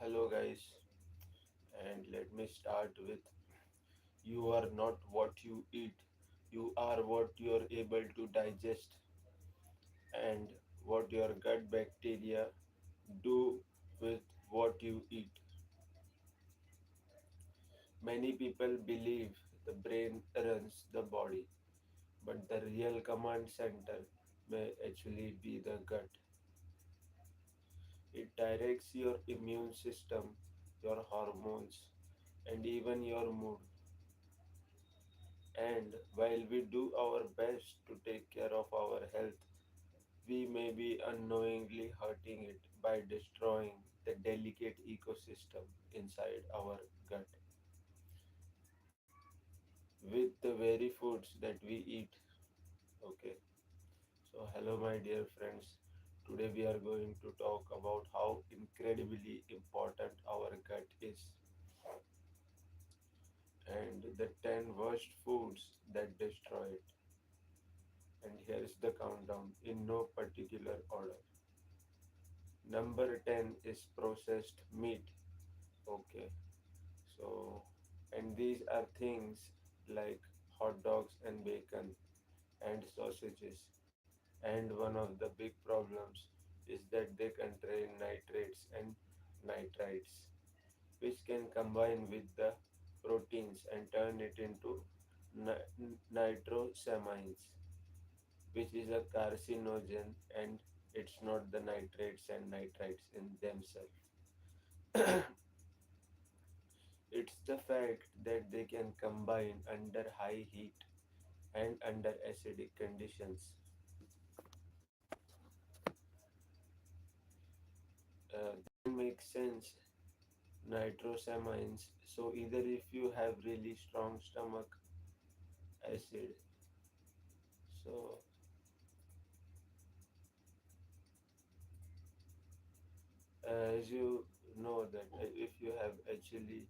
Hello, guys, and let me start with you are not what you eat, you are what you are able to digest, and what your gut bacteria do with what you eat. Many people believe the brain runs the body, but the real command center may actually be the gut. It directs your immune system, your hormones, and even your mood. And while we do our best to take care of our health, we may be unknowingly hurting it by destroying the delicate ecosystem inside our gut with the very foods that we eat. Okay, so hello, my dear friends. Today we are going to talk about how incredibly important our gut is and the 10 worst foods that destroy it. And here is the countdown in no particular order. Number 10 is processed meat. Okay, so, and these are things like hot dogs and bacon and sausages. And one of the big problems is that they contain nitrates and nitrites, which can combine with the proteins and turn it into nitrosamines, which is a carcinogen, and it's not the nitrates and nitrites in themselves. It's the fact that they can combine under high heat and under acidic conditions. That makes sense. Nitrosamines. So either if you have really strong stomach acid, so as you know that if you have actually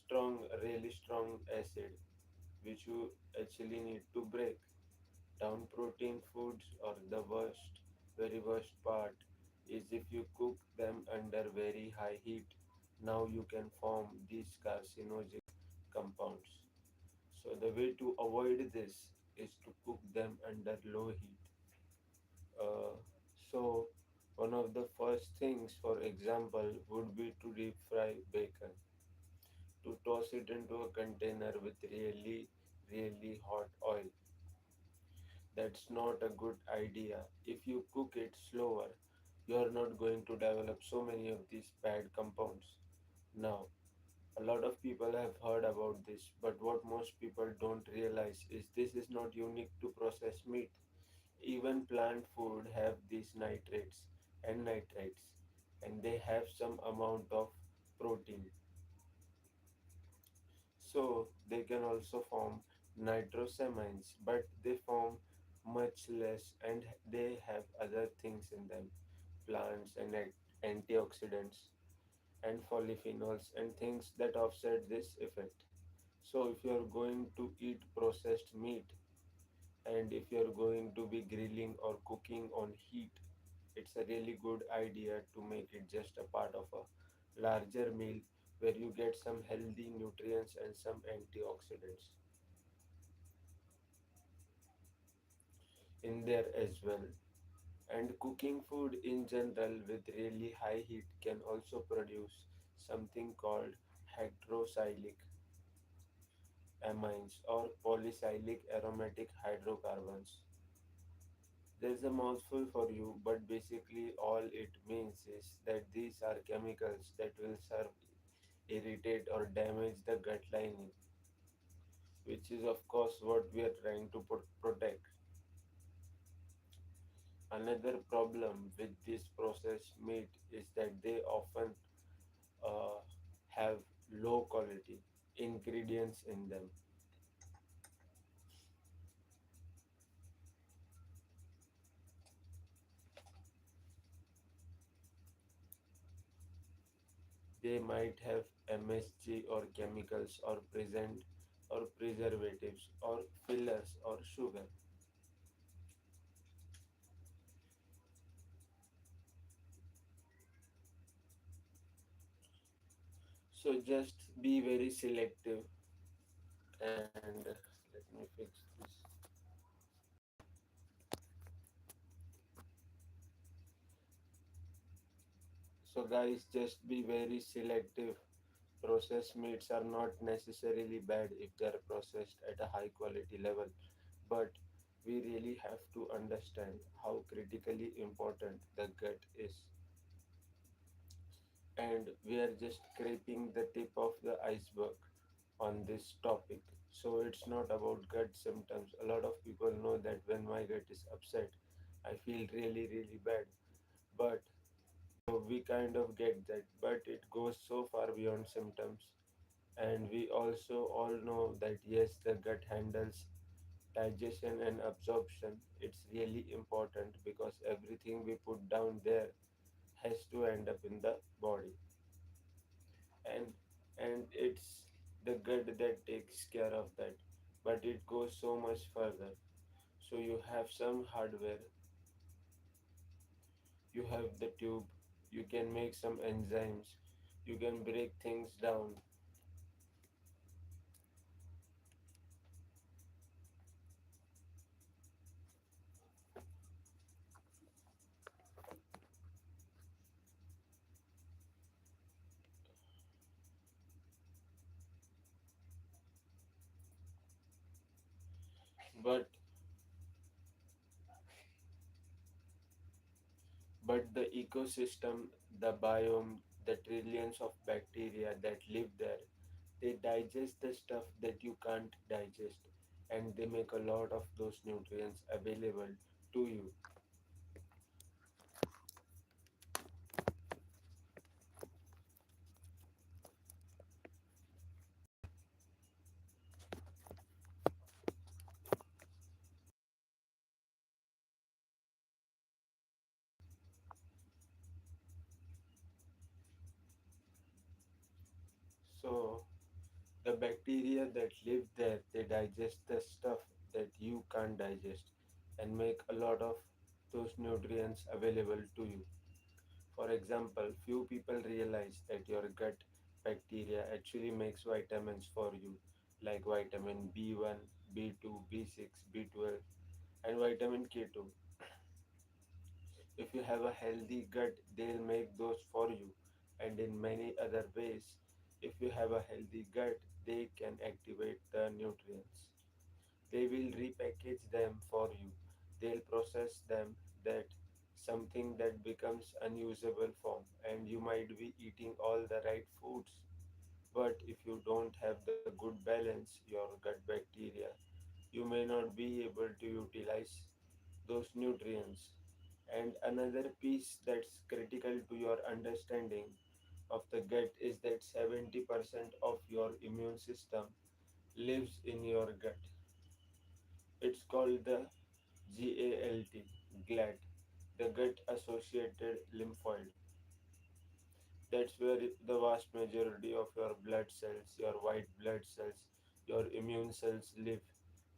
strong, really strong acid, which you actually need to break down protein foods, or the worst, very worst part is if you cook them under very high heat. Now you can form these carcinogenic compounds. So the way to avoid this is to cook them under low heat. So one of the first things, for example, would be to deep fry bacon, to toss it into a container with really hot oil. That's not a good idea. If you cook it slower, you're not going to develop so many of these bad compounds. Now, a lot of people have heard about this, but what most people don't realize is this is not unique to processed meat. Even plant food have these nitrates and nitrites, and they have some amount of protein. So they can also form nitrosamines, but they form much less, and they have other things in them, plants and antioxidants and polyphenols and things that offset this effect. So if you are going to eat processed meat, and if you are going to be grilling or cooking on heat, it's a really good idea to make it just a part of a larger meal where you get some healthy nutrients and some antioxidants in there as well. And cooking food in general with really high heat can also produce something called hydroxylic amines or polycyclic aromatic hydrocarbons. There's a mouthful for you, but basically all it means is that these are chemicals that will serve, irritate, or damage the gut lining, which is, of course, what we are trying to protect. Another problem with this processed meat is that they often uh, have low quality ingredients in them. They might have MSG or chemicals or present or preservatives or fillers or sugar. So just be very selective, and let me fix this. So guys, just be very selective. Processed meats are not necessarily bad if they are processed at a high quality level, but we really have to understand how critically important the gut is. And we are just scraping the tip of the iceberg on this topic. So it's not about gut symptoms. A lot of people know that when my gut is upset, I feel really, really bad. But we kind of get that, but it goes so far beyond symptoms. And we also all know that yes, the gut handles digestion and absorption. It's really important because everything we put down there has to end up in the body, and it's the gut that takes care of that. But it goes so much further. So you have some hardware, you have the tube, you can make some enzymes, you can break things down. but but the ecosystem, the biome, the trillions of bacteria that live there, they digest the stuff that you can't digest, and they make a lot of those nutrients available to you. So the bacteria that live there, they digest the stuff that you can't digest and make a lot of those nutrients available to you. For example, few people realize that your gut bacteria actually makes vitamins for you, like vitamin B1, B2, B6, B12, and vitamin K2. If you have a healthy gut, they'll make those for you. And in many other ways, if you have a healthy gut, they can activate the nutrients. They will repackage them for you. They'll process them, that something that becomes unusable form, and you might be eating all the right foods, but if you don't have the good balance, your gut bacteria, you may not be able to utilize those nutrients. And another piece that's critical to your understanding of the gut is that 70% of your immune system lives in your gut. It's called the GALT, the gut associated lymphoid. That's where the vast majority of your blood cells, your white blood cells, your immune cells live.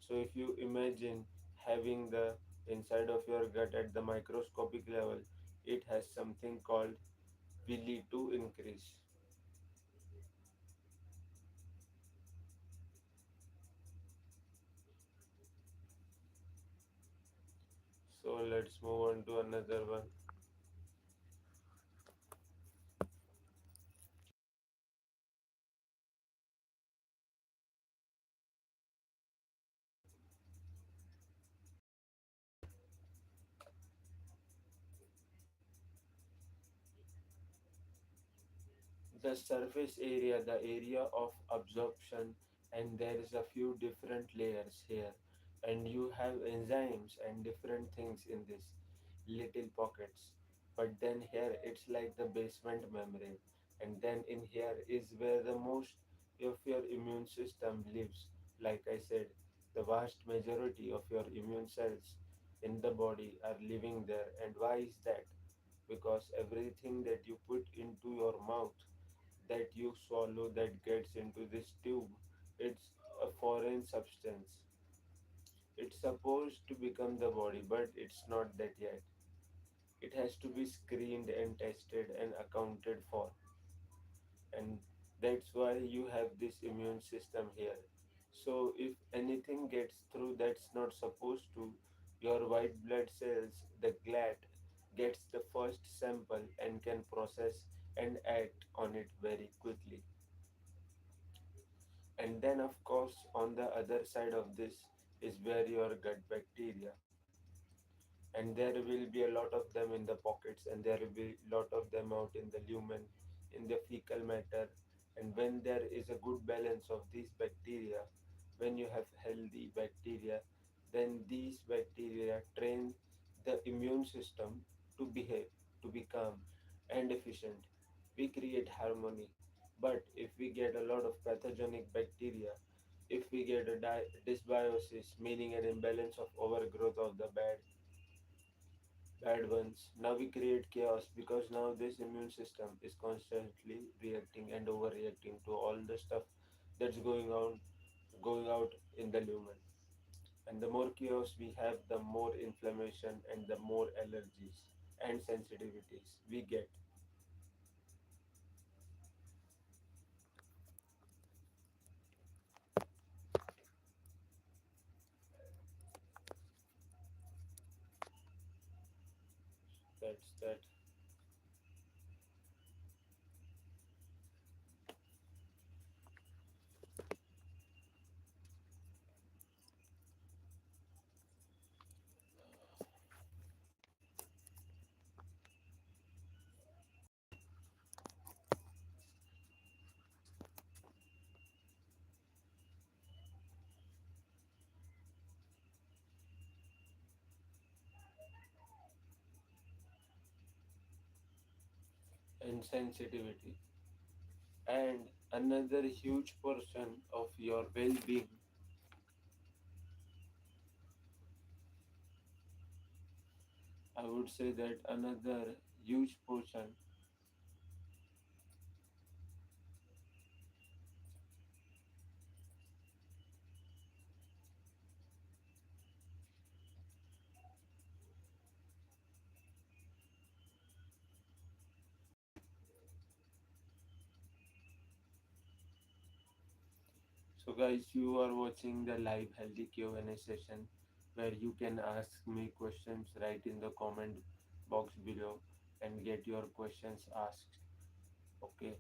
So if you imagine having the inside of your gut at the microscopic level, it has something called villi to increase. So let's move on to another one. The surface area, the area of absorption, and there is a few different layers here, and you have enzymes and different things in this little pockets. But then here it's like the basement membrane, and then in here is where the most of your immune system lives. Like I said, the vast majority of your immune cells in the body are living there. And why is that? Because everything that you put into your mouth, that you swallow, that gets into this tube, it's a foreign substance. It's supposed to become the body, but it's not that yet. It has to be screened and tested and accounted for. And That's why you have this immune system here. So if anything gets through that's not supposed to, your white blood cells, the GLAT, gets the first sample and can process and act on it very quickly. And then, of course, on the other side of this is where your gut bacteria, and there will be a lot of them in the pockets, and there will be a lot of them out in the lumen, in the fecal matter. And when there is a good balance of these bacteria, when you have healthy bacteria, then these bacteria train the immune system to behave, to be calm and efficient. We create harmony. But if we get a lot of pathogenic bacteria, if we get a dysbiosis, meaning an imbalance of overgrowth of the bad ones. Now we create chaos because now this immune system is constantly reacting and overreacting to all the stuff that's going out in the lumen. And the more chaos we have, the more inflammation and the more allergies and sensitivities we get. That's that. And sensitivity. And another huge portion of your well-being, I would say that another huge portion. So guys, you are watching the live healthy Q&A session where you can ask me questions right in the comment box below and get your questions asked. Okay.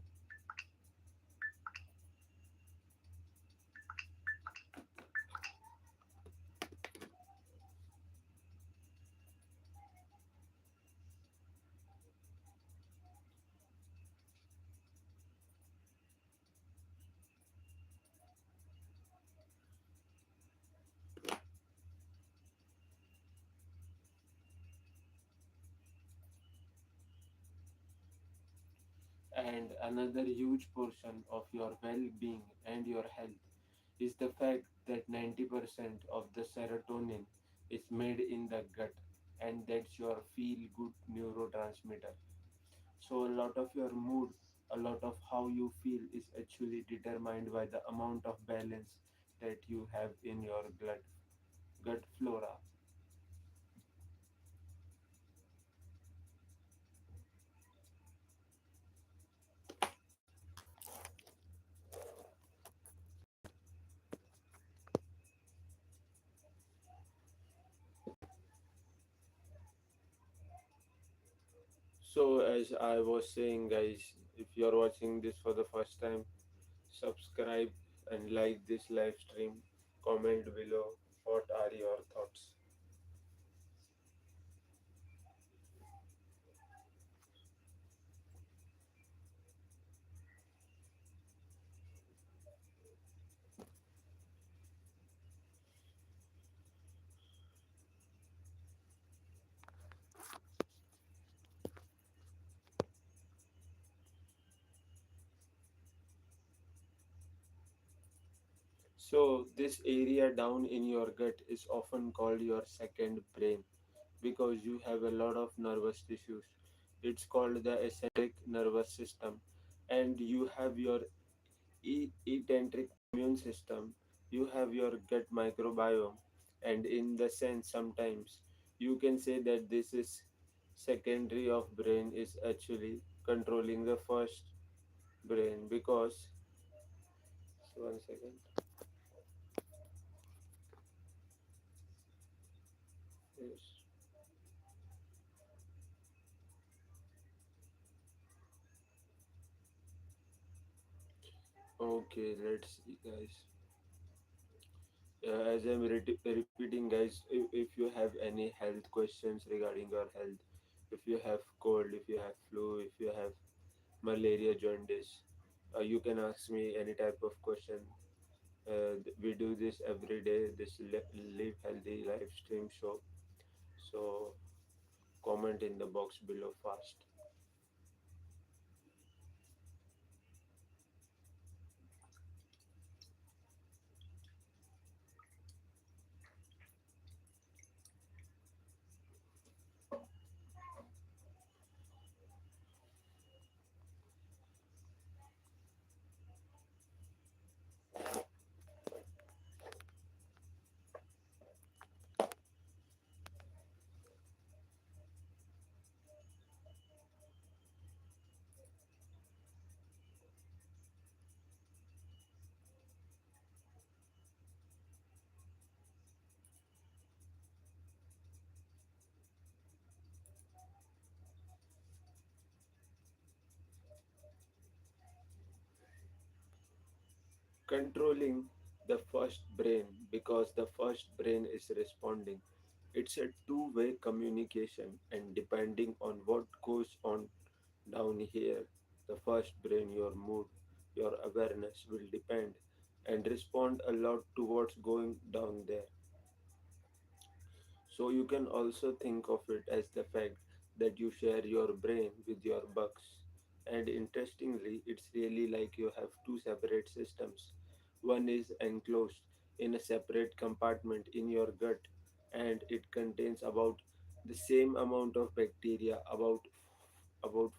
And another huge portion of your well-being and your health is the fact that 90% of the serotonin is made in the gut, and that's your feel-good neurotransmitter. So a lot of your mood, a lot of how you feel is actually determined by the amount of balance that you have in your gut flora. So as I was saying guys, if you're watching this for the first time, subscribe and like this live stream. Comment below what are your thoughts. So this area down in your gut is often called your second brain because you have a lot of nervous tissues. It's called the eccentric nervous system, and you have your eccentric immune system. You have your gut microbiome, and in the sense, sometimes you can say that this is secondary of brain is actually controlling the first. brain because one second. Yes. Okay, let's see, guys. As I'm repeating, guys, if you have any health questions regarding your health, if you have cold, if you have flu, if you have malaria, jaundice, you can ask me any type of question. We do this every day, this Live Healthy live stream show. So comment in the box below fast. Controlling the first brain because the first brain is responding. It's a two-way communication, and depending on what goes on down here, the first brain, your mood, your awareness will depend and respond a lot to what's going down there. So you can also think of it as the fact that you share your brain with your bugs. And interestingly, it's really like you have two separate systems. One is enclosed in a separate compartment in your gut, and it contains about the same amount of bacteria, about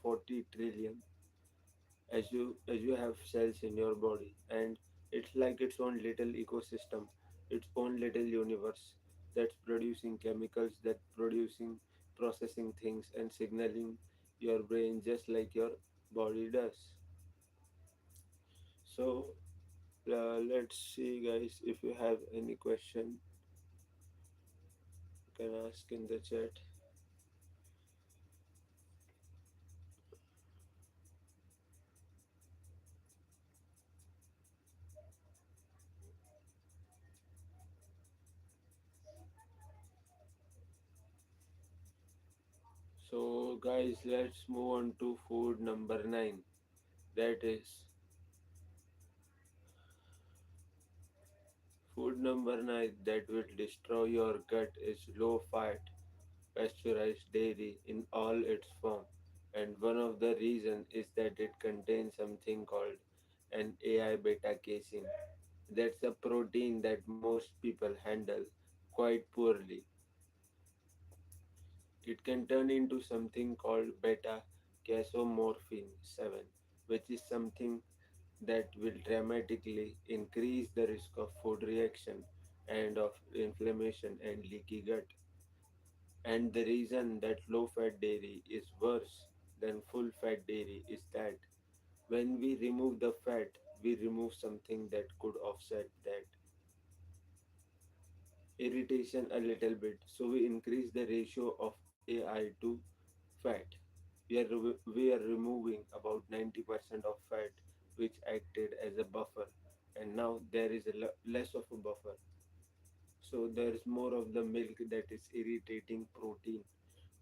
40 trillion, as you have cells in your body, and it's like its own little ecosystem, its own little universe that's producing chemicals, that producing processing things and signaling your brain just like your body does. So let's see, guys, if you have any question you can ask in the chat. So guys, let's move on to food number 9, that is food number 9 that will destroy your gut is low fat pasteurized dairy in all its form. And one of the reasons is that it contains something called an AI beta casein. That's a protein that most people handle quite poorly. It can turn into something called beta casomorphin 7, which is something that will dramatically increase the risk of food reaction and of inflammation and leaky gut. And the reason that low fat dairy is worse than full fat dairy is that when we remove the fat, we remove something that could offset that irritation a little bit. So we increase the ratio of AI to fat. We are removing about 90% of fat, which acted as a buffer, and now there is less of a buffer. So there is more of the milk that is irritating protein,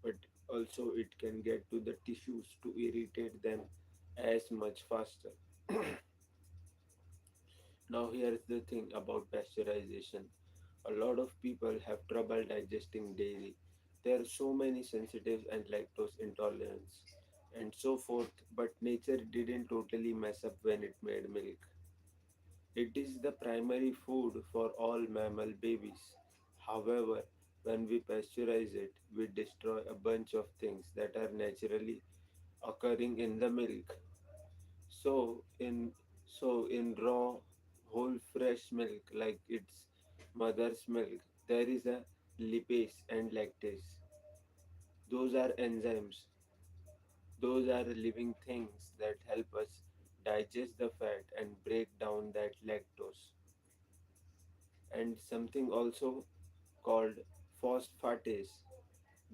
but also it can get to the tissues to irritate them as much faster. Now here's the thing about pasteurization. A lot of people have trouble digesting dairy. There are so many sensitives and lactose intolerance and so forth, but nature didn't totally mess up when it made milk. It is the primary food for all mammal babies. However, when we pasteurize it, we destroy a bunch of things that are naturally occurring in the milk. So in raw, whole fresh milk, like its mother's milk, there is a lipase and lactase. Those are enzymes. Those are living things that help us digest the fat and break down that lactose. And something also called phosphatase.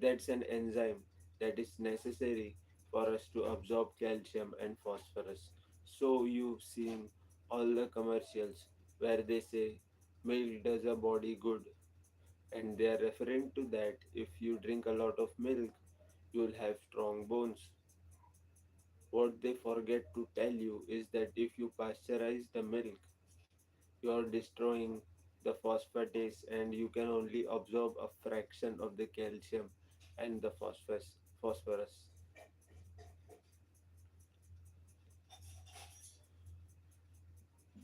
That's an enzyme that is necessary for us to absorb calcium and phosphorus. So you've seen all the commercials where they say milk does a body good, and they are referring to that if you drink a lot of milk, you'll have strong bones. What they forget to tell you is that if you pasteurize the milk, you are destroying the phosphatase and you can only absorb a fraction of the calcium and the phosphorus.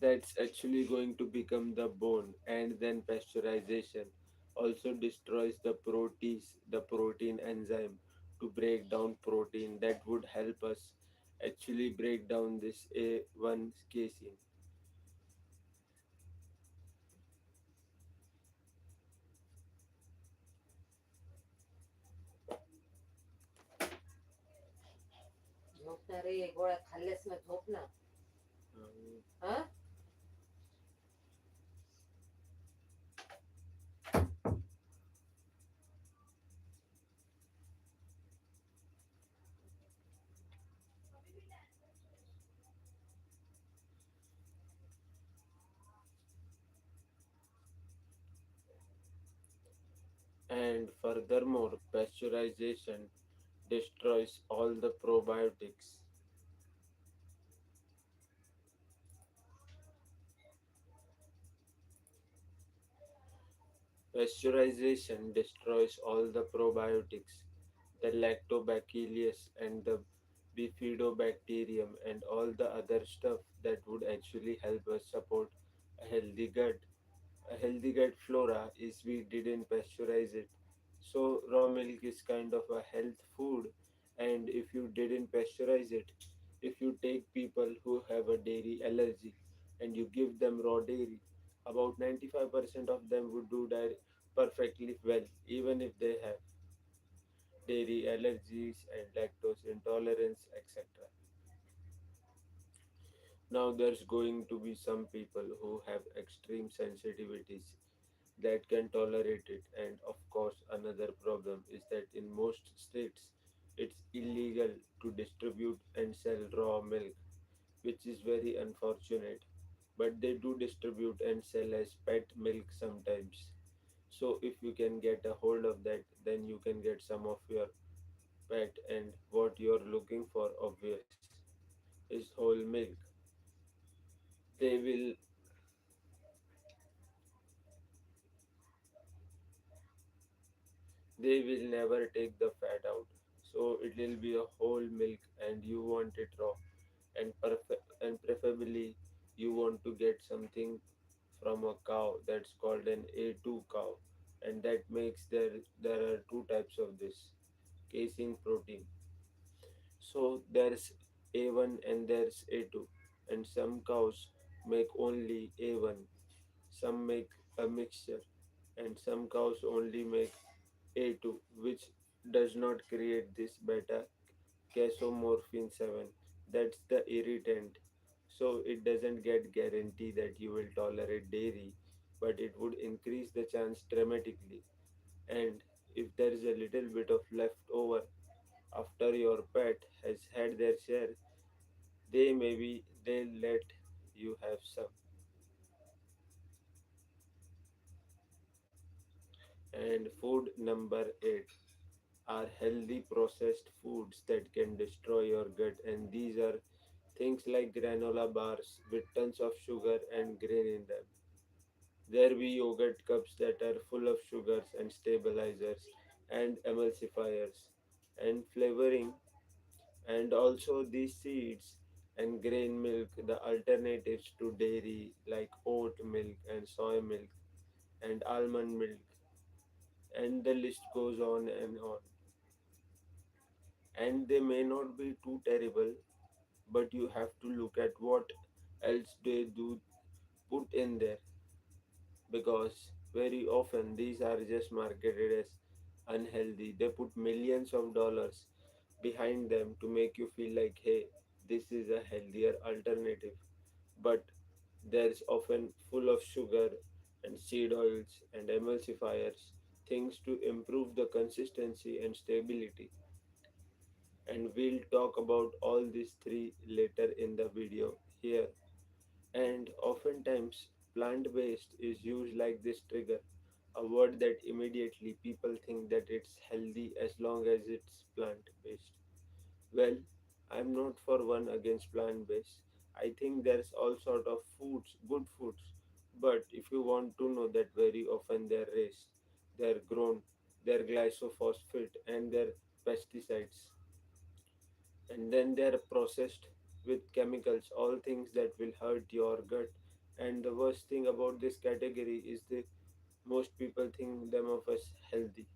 That's actually going to become the bone. And then pasteurization also destroys the protein enzyme to break down protein that would help us actually break down this A1 casein. झोप ना रे गोळ्या खाल्ल्यास ना झोप ना Um, हा and furthermore, pasteurization destroys all the probiotics. Pasteurization destroys all the probiotics, the lactobacillus and the bifidobacterium and all the other stuff that would actually help us support a healthy gut. A healthy gut flora is we didn't pasteurize it. So raw milk is kind of a health food, and if you didn't pasteurize it, if you take people who have a dairy allergy and you give them raw dairy, about 95% of them would do that perfectly well, even if they have dairy allergies and lactose intolerance, etc. Now, there's going to be some people who have extreme sensitivities that can tolerate it, and of course, another problem is that in most states it's illegal to distribute and sell raw milk, which is very unfortunate. But they do distribute and sell as pet milk sometimes. So, if you can get a hold of that, then you can get some of your pet, and what you're looking for, obvious, is whole milk. They will they will never take the fat out, so it will be a whole milk and you want it raw, and preferably you want to get something from a cow that's called an A2 cow, and that makes there are two types of this casein protein. So there's A1 and there's A2, and some cows make only A1, some make a mixture, and some cows only make A2, which does not create this beta casomorphin 7. That's the irritant. So it doesn't get guarantee that you will tolerate dairy, but it would increase the chance dramatically. And if there is a little bit of leftover after your pet has had their share, they'll let you have some. And food number 8 are healthy processed foods that can destroy your gut, and these are things like granola bars with tons of sugar and grain in them. There be yogurt cups that are full of sugars and stabilizers and emulsifiers and flavoring, and also these seeds and grain milk, the alternatives to dairy like oat milk and soy milk and almond milk, and the list goes on and on. And they may not be too terrible, but you have to look at what else they do put in there, because very often these are just marketed as unhealthy. They put millions of dollars behind them to make you feel like, hey, this is a healthier alternative, but there's often full of sugar and seed oils and emulsifiers, things to improve the consistency and stability. And we'll talk about all these three later in the video here. And oftentimes, plant based is used like this trigger, a word that immediately people think that it's healthy as long as it's plant based. Well, I'm not for one against plant based. I think there's all sort of foods, good foods. But if you want to know that very often they're raised, they're grown, they're glyphosate and they're pesticides, and then they are processed with chemicals, all things that will hurt your gut. And the worst thing about this category is the most people think them of as healthy.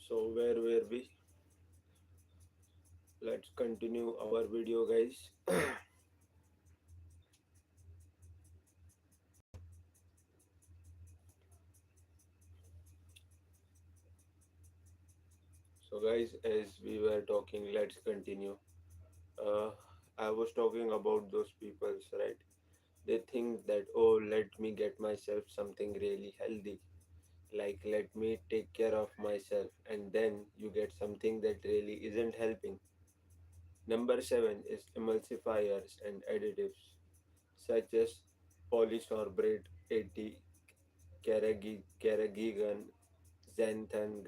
So where were we? Let's continue our video, guys. So guys, as we were talking, let's continue. uh, I was talking about those peoples, right? They think that, oh, let me get myself something really healthy, like let me take care of myself, and then you get something that really isn't helping. Number 7 is emulsifiers and additives such as polysorbate 80, carrageenan, xanthan,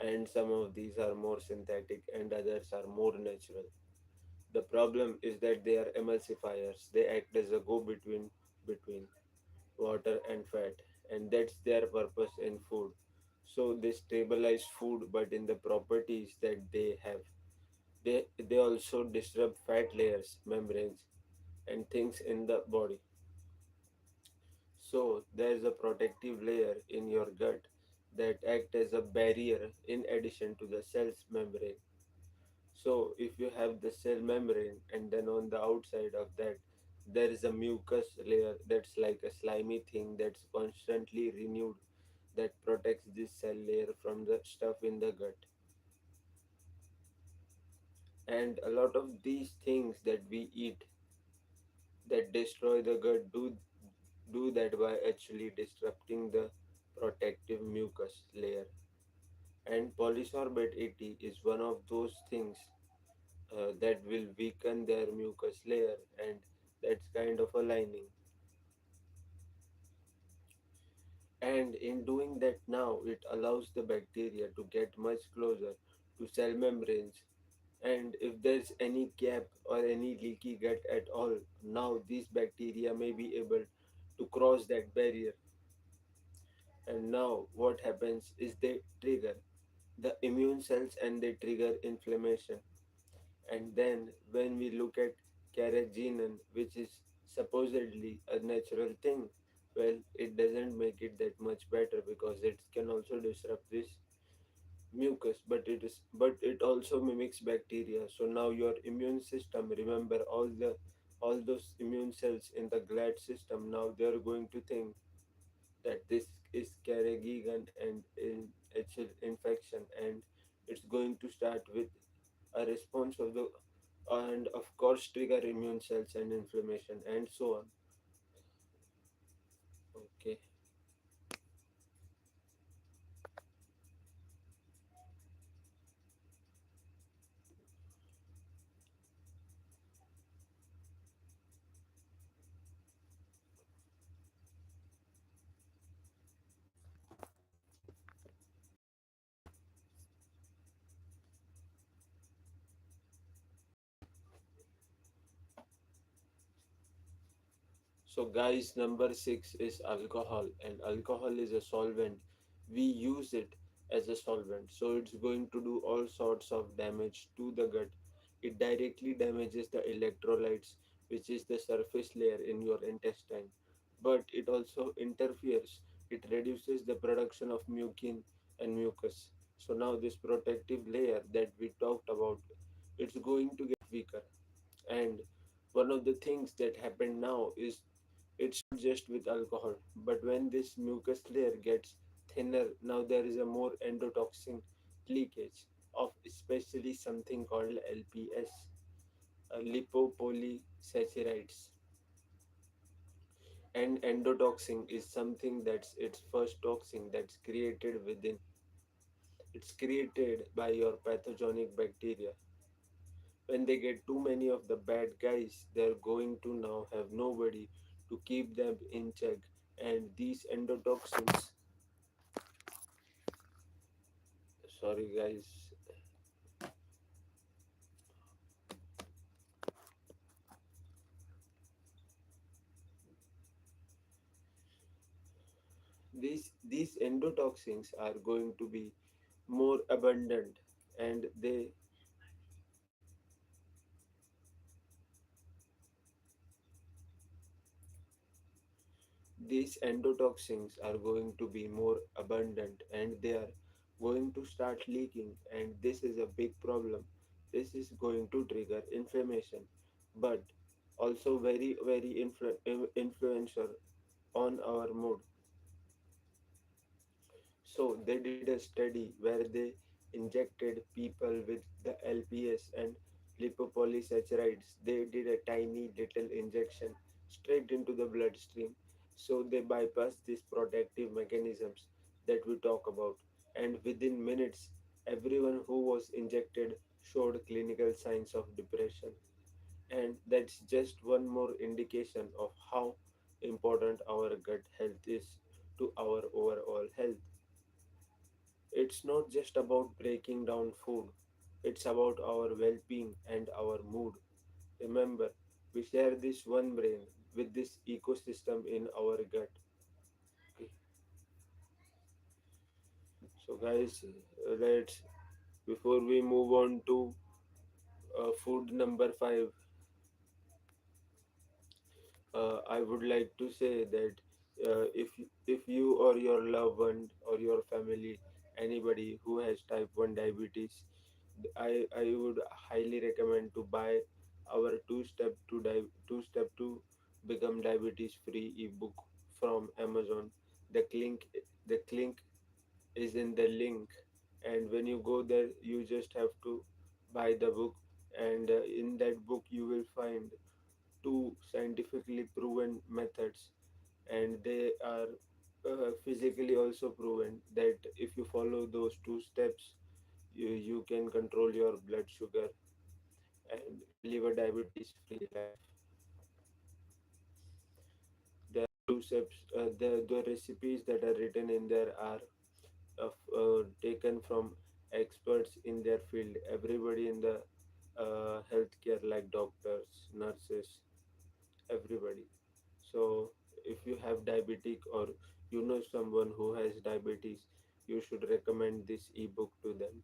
and some of these are more synthetic and others are more natural. The problem is that they are emulsifiers. They act as a go between water and fat, and that's their purpose in food. So they stabilize food, but in the properties that they have, they also disrupt fat layers, membranes, and things in the body. So there's a protective layer in your gut that act as a barrier in addition to the cell's membrane. So if you have the cell membrane and then on the outside of that there is a mucus layer that's like a slimy thing that's constantly renewed, that protects this cell layer from the stuff in the gut. And a lot of these things that we eat that destroy the gut do that by actually disrupting the protective mucus layer. And polysorbate 80 is one of those things that will weaken their mucus layer, and that's kind of a lining. And in doing that, now it allows the bacteria to get much closer to cell membranes. And if there's any gap or any leaky gut at all, now these bacteria may be able to cross that barrier. And now what happens is they trigger the immune cells and they trigger inflammation. And then when we look at carrageenan, which is supposedly a natural thing, well, it doesn't make it that much better because it can also disrupt this mucus, but it also mimics bacteria. So now your immune system, remember all those immune cells in the GLAD system, now they're going to think that this is carrageenan and in infection, and it's going to start with a response of the, and of course trigger immune cells and inflammation and so on. Okay. So, guys, number six is alcohol, and alcohol is a solvent. We use it as a solvent, so it's going to do all sorts of damage to the gut. It directly damages the electrolytes, which is the surface layer in your intestine, but it also interferes. It reduces the production of mucin and mucus. So now this protective layer that we talked about, it's going to get weaker. And one of the things that happened now is it's not just with alcohol, but when this mucus layer gets thinner, now there is a more endotoxin leakage of especially something called LPS, lipopolysaccharides. And endotoxin is something that's its first toxin that's created within. It's created by your pathogenic bacteria. When they get too many of the bad guys, they're going to now have nobody to keep them in check. And these endotoxins, sorry guys, these endotoxins are going to be more abundant, and these endotoxins are going to be more abundant, and they are going to start leaking, and this is a big problem. This is going to trigger inflammation, but also very influential on our mood. So they did a study where they injected people with the LPS and lipopolysaccharides. They did a tiny little injection straight into the bloodstream. So they bypassed these protective mechanisms that we talk about. And within minutes, everyone who was injected showed clinical signs of depression. And that's just one more indication of how important our gut health is to our overall health. It's not just about breaking down food, it's about our well being and our mood. Remember, we share this one brain with this ecosystem in our gut. Okay. So, guys, let's before we move on to food number five, I would like to say that if you or your loved one or your family, anybody who has type 1 diabetes, I would highly recommend to buy our two step to become diabetes free ebook from Amazon. The link is in the link, and when you go there, you just have to buy the book, and in that book you will find two scientifically proven methods, and they are physically also proven that if you follow those two steps, you can control your blood sugar and live a diabetes free life. There are two steps. The recipes that are written in there are taken from experts in their field, everybody in the healthcare, like doctors, nurses, everybody. So if you have diabetic or you know someone who has diabetes, you should recommend this ebook to them.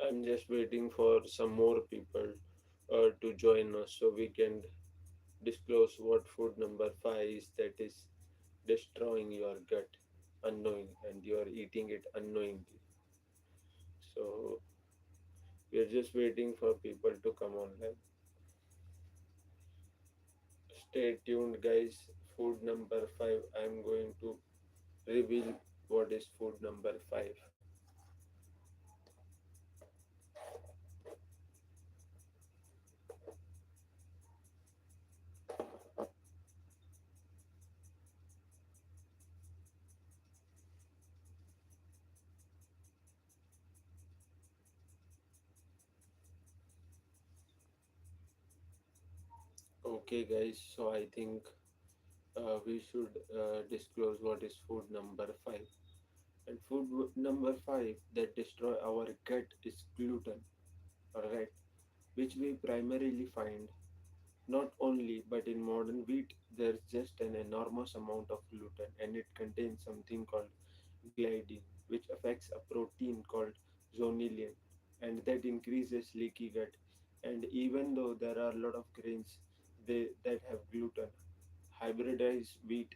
I'm just waiting for some more people to join us so we can disclose what food number five is that is destroying your gut unknowing and you are eating it unknowingly. So we are just waiting for people to come online. Stay tuned, guys. Food number 5. I'm going to reveal what is food number 5. Okay, guys, so I think we should disclose what is food number 5. And number 5 that destroy our gut is gluten, alright, which we primarily find not only but in modern wheat. There's just an enormous amount of gluten, and it contains something called gliadin, which affects a protein called zonulin, and that increases leaky gut. And even though there are a lot of grains that have gluten, hybridized wheat,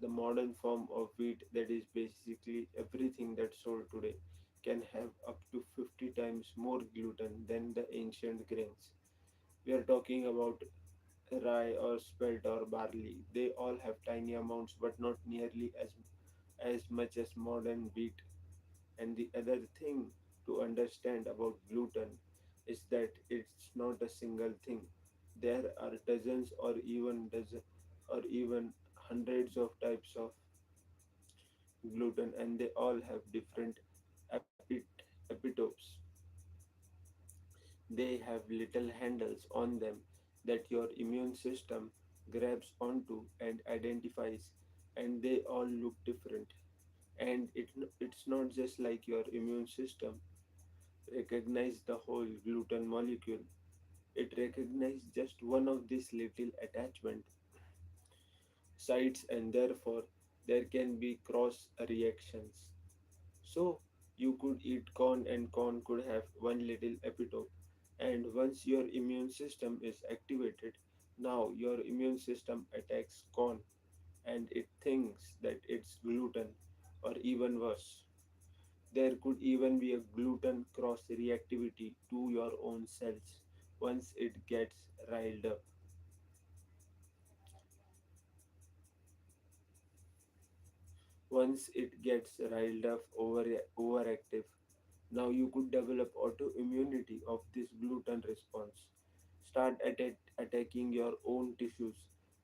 the modern form of wheat that is basically everything that's sold today, can have up to 50 times more gluten than the ancient grains. We are talking about rye or spelt or barley. They all have tiny amounts, but not nearly as much as modern wheat. And the other thing to understand about gluten is that it's not a single thing. There are dozens or even hundreds of types of gluten, and they all have different epitopes. They have little handles on them that your immune system grabs onto and identifies, and they all look different. And it's not just like your immune system recognize the whole gluten molecule. It recognizes just one of these little attachment sites, and therefore there can be cross reactions. So you could eat corn and corn could have one little epitope. And once your immune system is activated, now your immune system attacks corn and it thinks that it's gluten, or even worse. There could even be a gluten cross reactivity to your own cells once it gets riled up. Once it gets riled up, overactive, now you could develop autoimmunity of this gluten response. Start attacking your own tissues,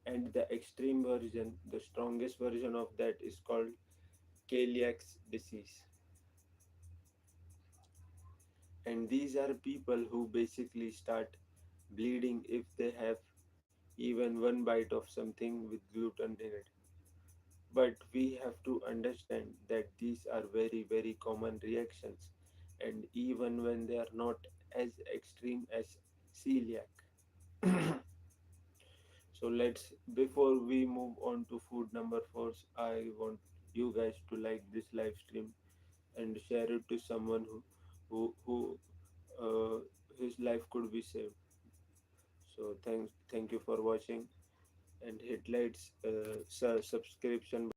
and the extreme version, the strongest version of that is called celiac disease. And these are people who basically start bleeding if they have even one bite of something with gluten in it. But we have to understand that these are very, very common reactions, and even when they are not as extreme as celiac. So let's, before we move on to food number 4, I want you guys to like this live stream and share it to someone who uh, his life could be saved. So thank you for watching, and hit likes, subscription.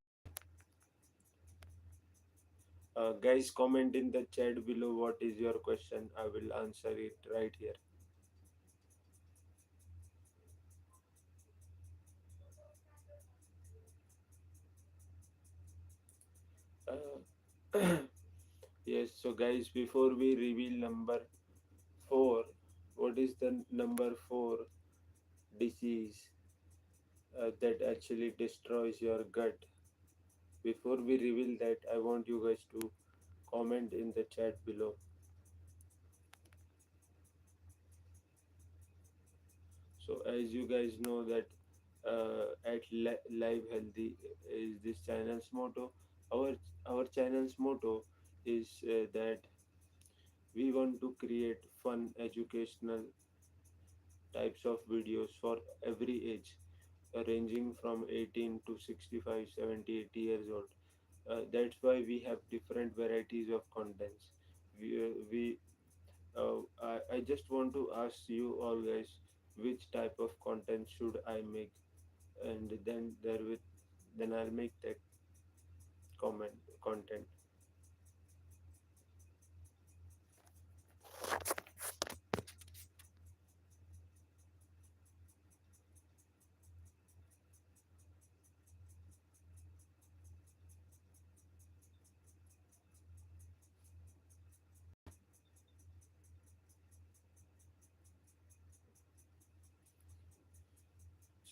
Guys, comment in the chat below what is your question. I will answer it right here. Uh, yes, so guys, before we reveal number 4, what is the number 4 disease that actually destroys your gut? Before we reveal that, I want you guys to comment in the chat below. So as you guys know that at Live Healthy is this channel's motto. Our our channel's motto is that we want to create fun, educational types of videos for every age, ranging from 18 to 65, 70, 80 years old. That's why we have different varieties of contents. We I just want to ask you all guys, which type of content should I make, and then I'll make that comment content.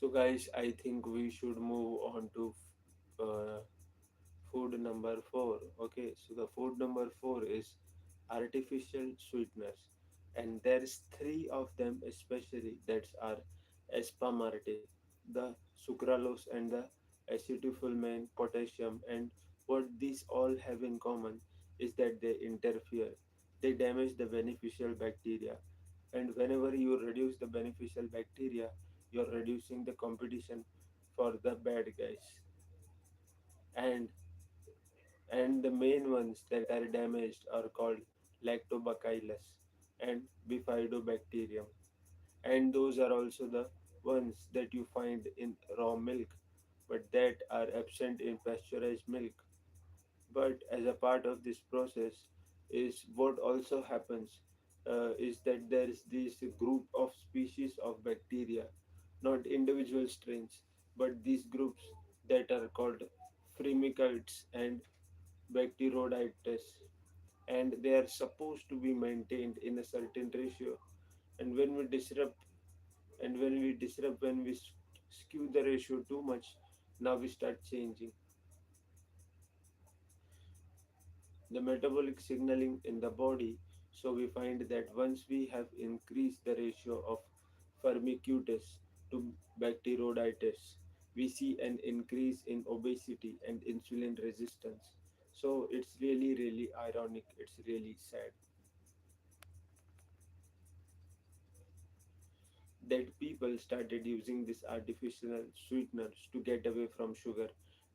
So, guys, I think we should move on to uh, food number four. Okay, so the food number four is artificial sweeteners, and there's three of them especially that are aspartame, the sucralose, and the acetylcholine, potassium. And what these all have in common is that they interfere, they damage the beneficial bacteria, and whenever you reduce the beneficial bacteria, you're reducing the competition for the bad guys. And and the main ones that are damaged are called lactobacillus and bifidobacterium, and those are also the ones that you find in raw milk but that are absent in pasteurized milk. But as a part of this process is what also happens, is that there is this group of species of bacteria, not individual strains, but these groups that are called Firmicutes and Bacteroidetes, and they are supposed to be maintained in a certain ratio. And when we skew the ratio too much, now we start changing the metabolic signaling in the body. So we find that once we have increased the ratio of Firmicutes to Bacteroidetes, we see an increase in obesity and insulin resistance. So it's really, really ironic. It's really sad that people started using these artificial sweeteners to get away from sugar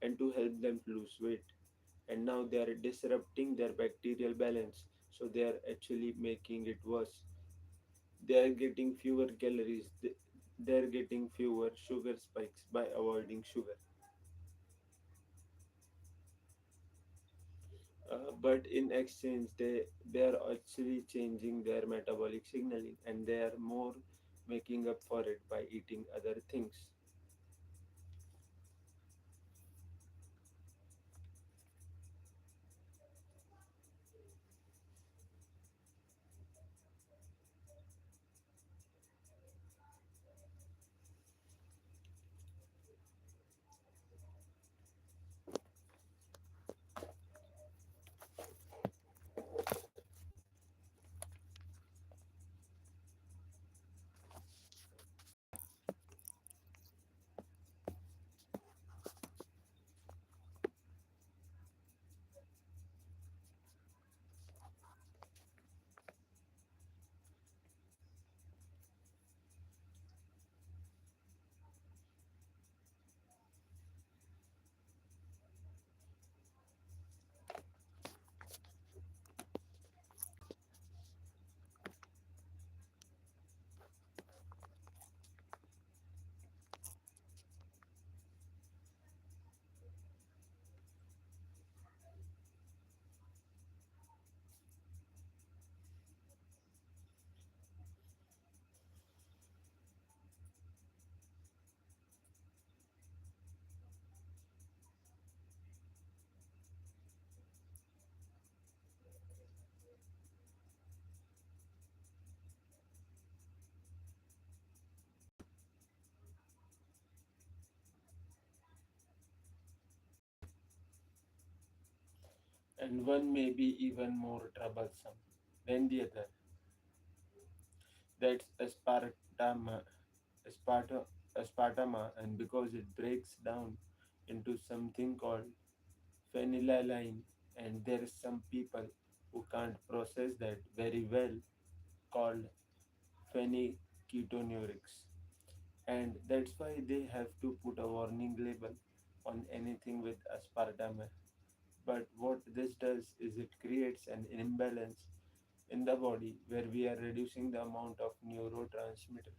and to help them lose weight. And now they are disrupting their bacterial balance, so they are actually making it worse. They are getting fewer calories, they are getting fewer sugar spikes by avoiding sugar. But in exchange, they are actually changing their metabolic signaling, and they are more making up for it by eating other things. And one may be even more troublesome than the other. That's aspartame, aspartame, and because it breaks down into something called phenylalanine, and there is some people who can't process that very well, called phenylketonuria, and that's why they have to put a warning label on anything with aspartame. But what this does is it creates an imbalance in the body where we are reducing the amount of neurotransmitter.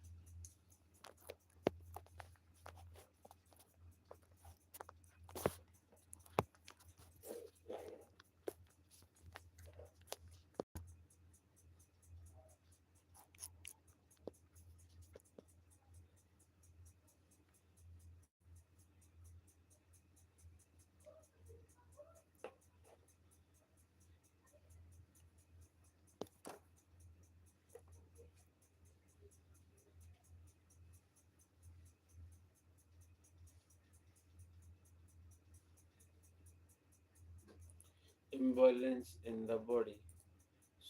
imbalance in the body.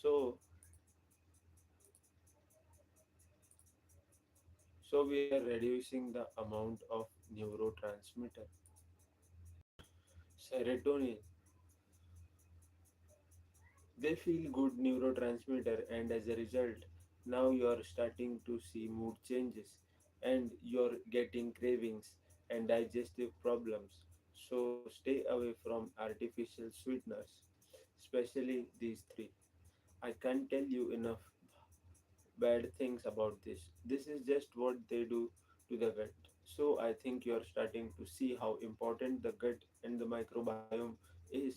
So, so we are reducing the amount of neurotransmitter serotonin. They feel good neurotransmitter, and as a result, now you are starting to see mood changes and you're getting cravings and digestive problems. So stay away from artificial sweeteners, especially these three. I can't tell you enough bad things about this. This is just what they do to the gut. So I think you're starting to see how important the gut and the microbiome is.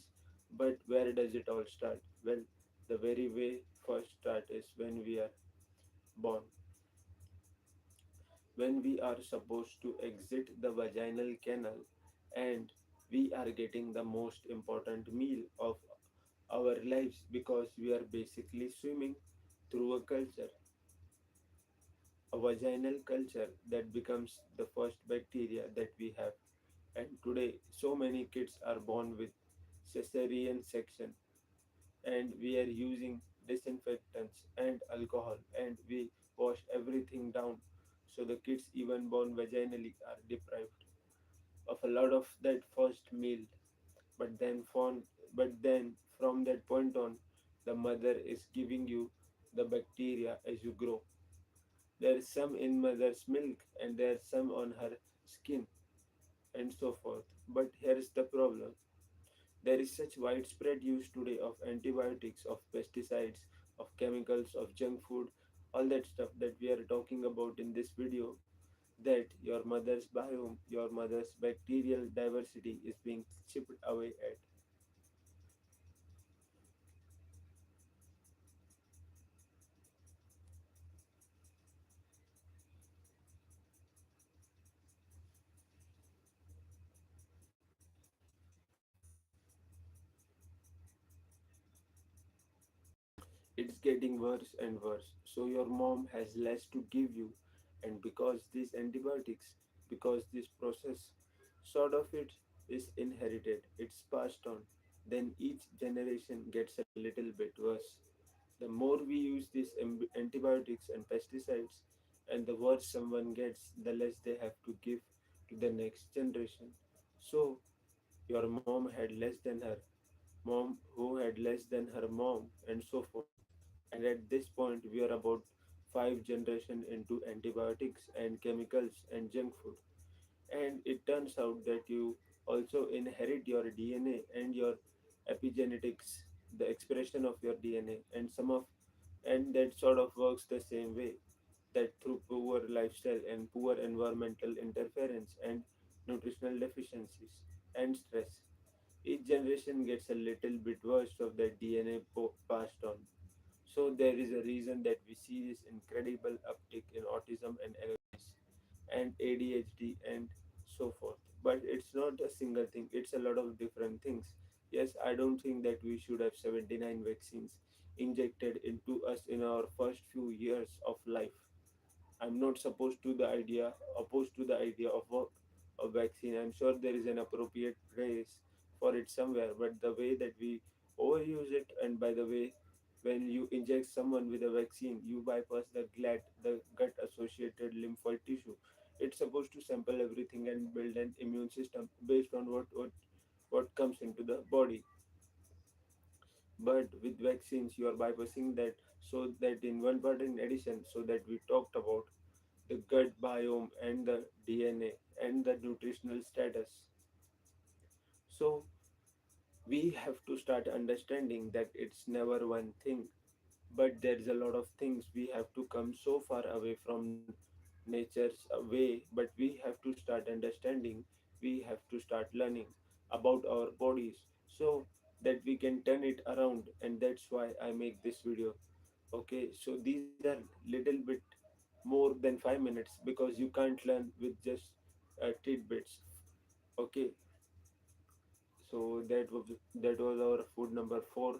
But where does it all start? Well, the very way first start is when we are born. When we are supposed to exit the vaginal canal and we are getting the most important meal of our lives because we are basically swimming through a culture, a vaginal culture that becomes the first bacteria that we have. And today, so many kids are born with cesarean section, and we are using disinfectants and alcohol, and we wash everything down. So the kids, even born vaginally, are deprived of a lot of that first meal. But then, from that point on, the mother is giving you the bacteria as you grow. There is some in mother's milk, and there is some on her skin, and so forth. But here is the problem. There is such widespread use today of antibiotics, of pesticides, of chemicals, of junk food, all that stuff that we are talking about in this video, that your mother's biome, your mother's bacterial diversity is being chipped away at. It's getting worse and worse. So your mom has less to give you, and because these antibiotics, because this process, sort of it is inherited, it's passed on. Then each generation gets a little bit worse. The more we use these antibiotics and pesticides, and the worse someone gets, the less they have to give to the next generation. So your mom had less than her mom, who had less than her mom, and so forth. And at this point, we are about five generations into antibiotics and chemicals and junk food. And it turns out that you also inherit your DNA and your epigenetics, the expression of your DNA, and that sort of works the same way, that through poor lifestyle and poor environmental interference and nutritional deficiencies and stress, each generation gets a little bit worse of that DNA passed on. So there is a reason that we see this incredible uptick in autism and allergies and ADHD and so forth. But it's not a single thing, it's a lot of different things. Yes, I don't think that we should have 79 vaccines injected into us in our first few years of life. I'm not opposed to the idea of a vaccine. I'm sure there is an appropriate place for it somewhere, but the way that we overuse it, and by the way, when you inject someone with a vaccine, you bypass the gut associated lymphoid tissue. It's supposed to sample everything and build an immune system based on what comes into the body. But with vaccines, you are bypassing that, so that in one part in addition, so that we talked about the gut biome and the DNA and the nutritional status. So we have to start understanding that it's never one thing, but there's a lot of things. We have to come so far away from nature's way, but we have to start understanding, we have to start learning about our bodies so that we can turn it around, and that's why I make this video. Okay, so these are little bit more than 5 minutes because you can't learn with just tidbits. Okay, so that was our food number 4.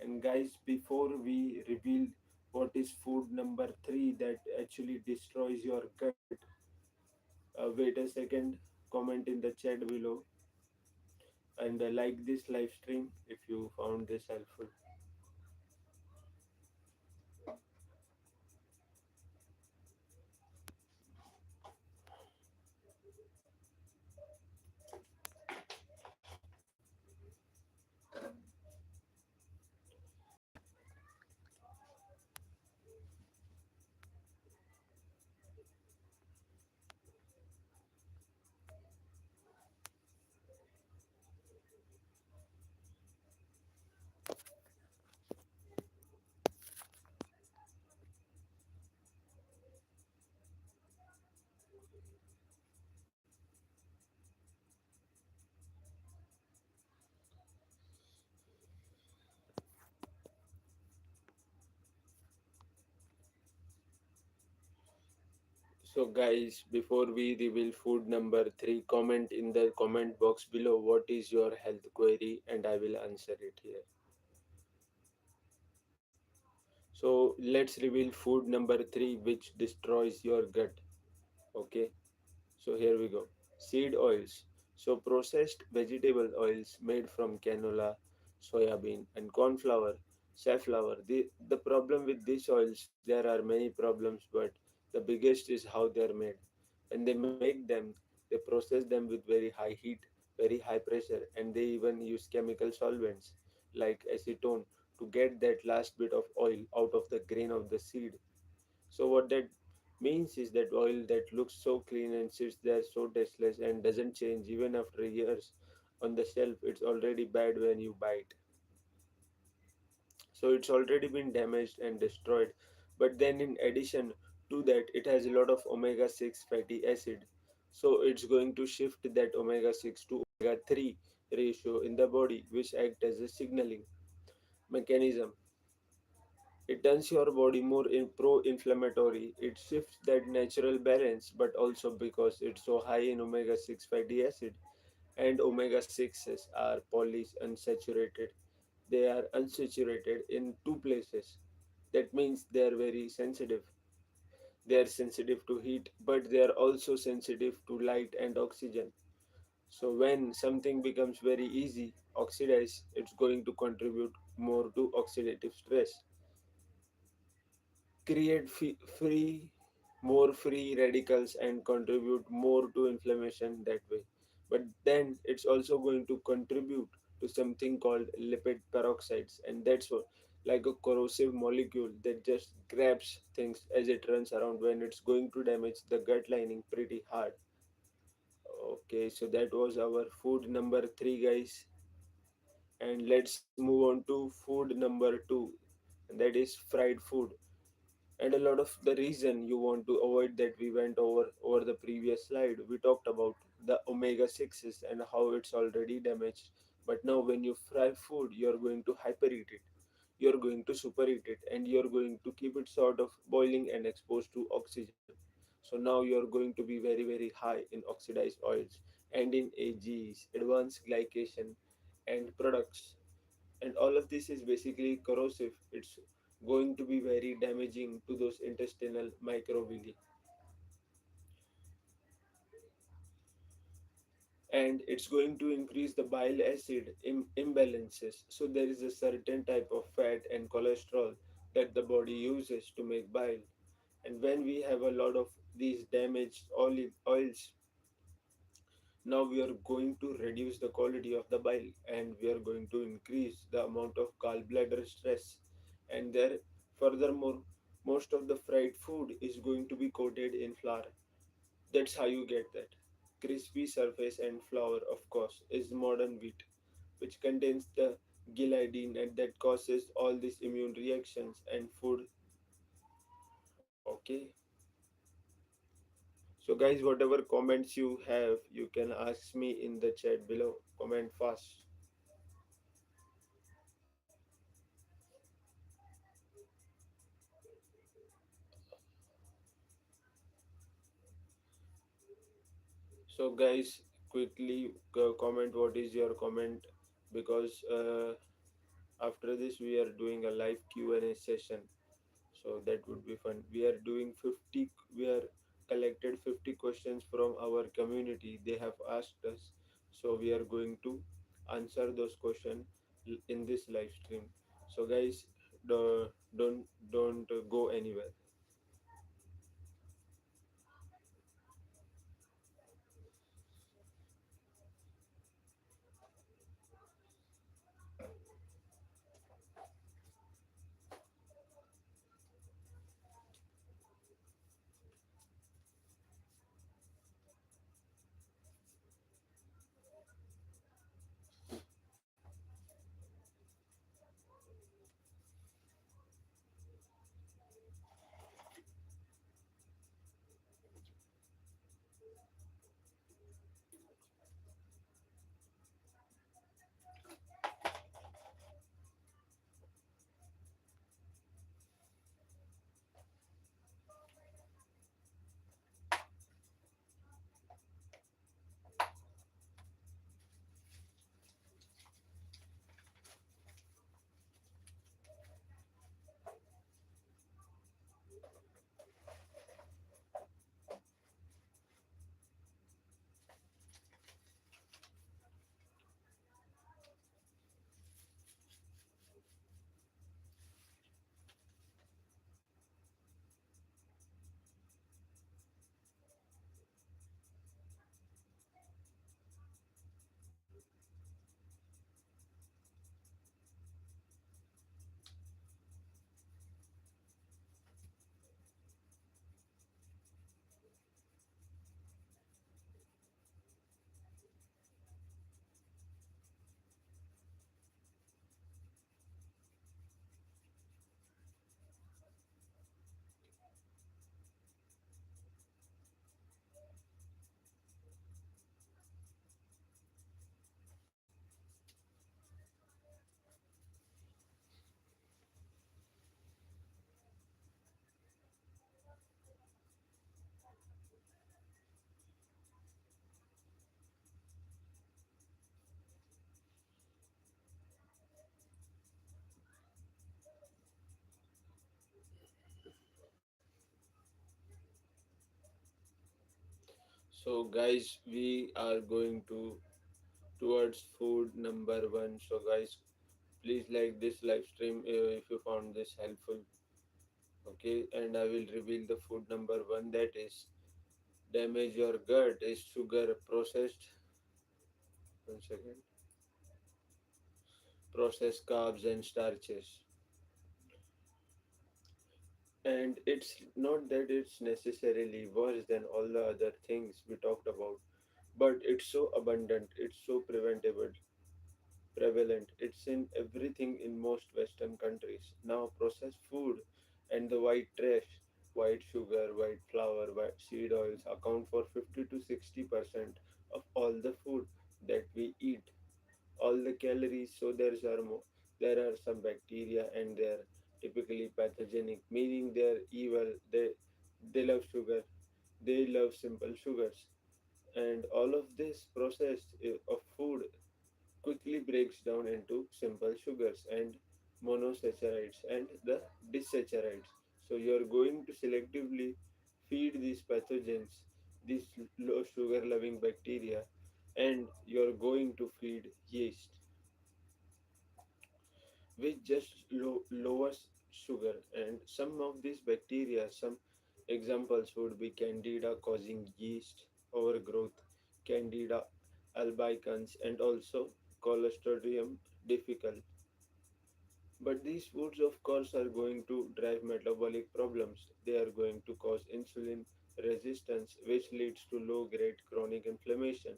And guys, before we reveal what is food number 3 that actually destroys your gut, wait a second, comment in the chat below. and like this live stream if you found this helpful. So, guys, before we reveal food number three, comment in the comment box below what is your health query, and I will answer it here. So, let's reveal food number three, which destroys your gut. Okay, so here we go. Seed oils. So, processed vegetable oils made from canola, soya bean, and corn flour, safflower. The problem with these oils, there are many problems, but the biggest is how they are made. When they make them, they process them with very high heat, very high pressure, and they even use chemical solvents like acetone to get that last bit of oil out of the grain of the seed. So what that means is that oil that looks so clean and sits there so tasteless and doesn't change even after years on the shelf, it's already bad when you bite. So it's already been damaged and destroyed. But then in addition to that, it has a lot of omega-6 fatty acid. So it's going to shift that omega-6 to omega-3 ratio in the body, which act as a signaling mechanism. It turns your body more pro-inflammatory. It shifts that natural balance, but also because it's so high in omega-6 fatty acid, and omega-6s are polyunsaturated. They are unsaturated in two places. That means they are very sensitive. They are sensitive to heat, but they are also sensitive to light and oxygen. So when something becomes very easy oxidize, it's going to contribute more to oxidative stress, create more free radicals and contribute more to inflammation that way. But then it's also going to contribute to something called lipid peroxides, and that's what, like a corrosive molecule that just grabs things as it runs around when it's going to damage the gut lining pretty hard. Okay, so that was our food number three, guys, and let's move on to food number two, and that is fried food. And a lot of the reason you want to avoid that, we went over the previous slide. We talked about the omega 6s and how it's already damaged. But now when you fry food, you're going to hyperheat it, you're going to superheat it, and you're going to keep it sort of boiling and exposed to oxygen. So now you're going to be very high in oxidized oils and in AGEs, advanced glycation and products. And all of this is basically corrosive. It's going to be very damaging to those intestinal microvilli, and it's going to increase the bile acid imbalances. So there is a certain type of fat and cholesterol that the body uses to make bile, and when we have a lot of these damaged olive oils, now we are going to reduce the quality of the bile, and we are going to increase the amount of gallbladder stress. And there, furthermore, most of the fried food is going to be coated in flour. That's how you get that crispy surface. And flour, of course, is modern wheat, which contains the gliadin, and that causes all these immune reactions and food. Okay, so guys, whatever comments you have, you can ask me in the chat below. Comment fast. So guys, quickly comment what is your comment, because after this we are doing a live Q&A session. So that would be fun. We are doing 50, we are collected 50 questions from our community. They have asked us. So we are going to answer those questions in this live stream. So guys, don't go anywhere. So guys, we are going to towards food number one. So guys, please like this live stream if you found this helpful. Okay, and I will reveal the food number one, that is damage your gut is sugar, one second, processed carbs and starches. And it's not that it's necessarily worse than all the other things we talked about, but it's so abundant, it's so prevalent. It's in everything in most Western countries. Now, processed food and the white trash, white sugar, white flour, white seed oils account for 50 to 60% of all the food that we eat. All the calories, so there are some bacteria and they're typically pathogenic, meaning they're evil. They love sugar, they love simple sugars, and all of this processed of food quickly breaks down into simple sugars and monosaccharides and the disaccharides. So you're going to selectively feed these pathogens, these low sugar loving bacteria, and you're going to feed yeast, which just lowers sugar. And some of these bacteria, some examples would be candida causing yeast overgrowth, candida albicans, and also clostridium difficile. But these foods, of course, are going to drive metabolic problems. They are going to cause insulin resistance, which leads to low grade chronic inflammation,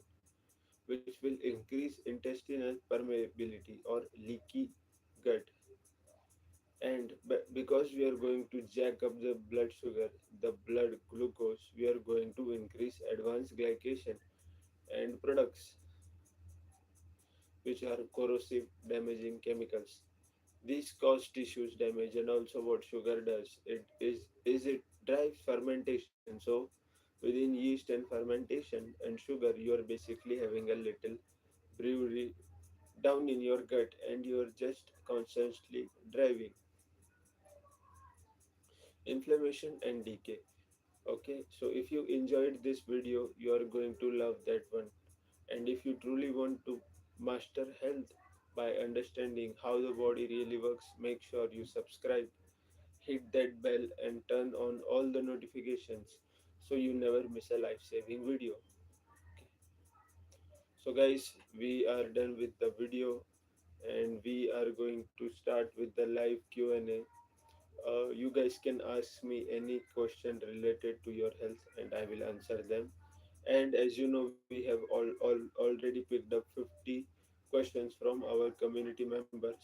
which will increase intestinal permeability or leaky gut. And because we are going to jack up the blood sugar, the blood glucose, we are going to increase advanced glycation and products which are corrosive damaging chemicals. These cause tissues damage. And also what sugar does, it drives fermentation. So within yeast and fermentation and sugar, you are basically having a little brewery down in your gut, and you are just constantly driving inflammation and decay. Okay, so if you enjoyed this video, you are going to love that one. And if you truly want to master health by understanding how the body really works. Make sure you subscribe, hit that bell, and turn on all the notifications so you never miss a life saving video. Okay. So, guys, we are done with the video and we are going to start with the live Q&A. You guys can ask me any question related to your health and I will answer them. And as you know, we have already picked up 50 questions from our community members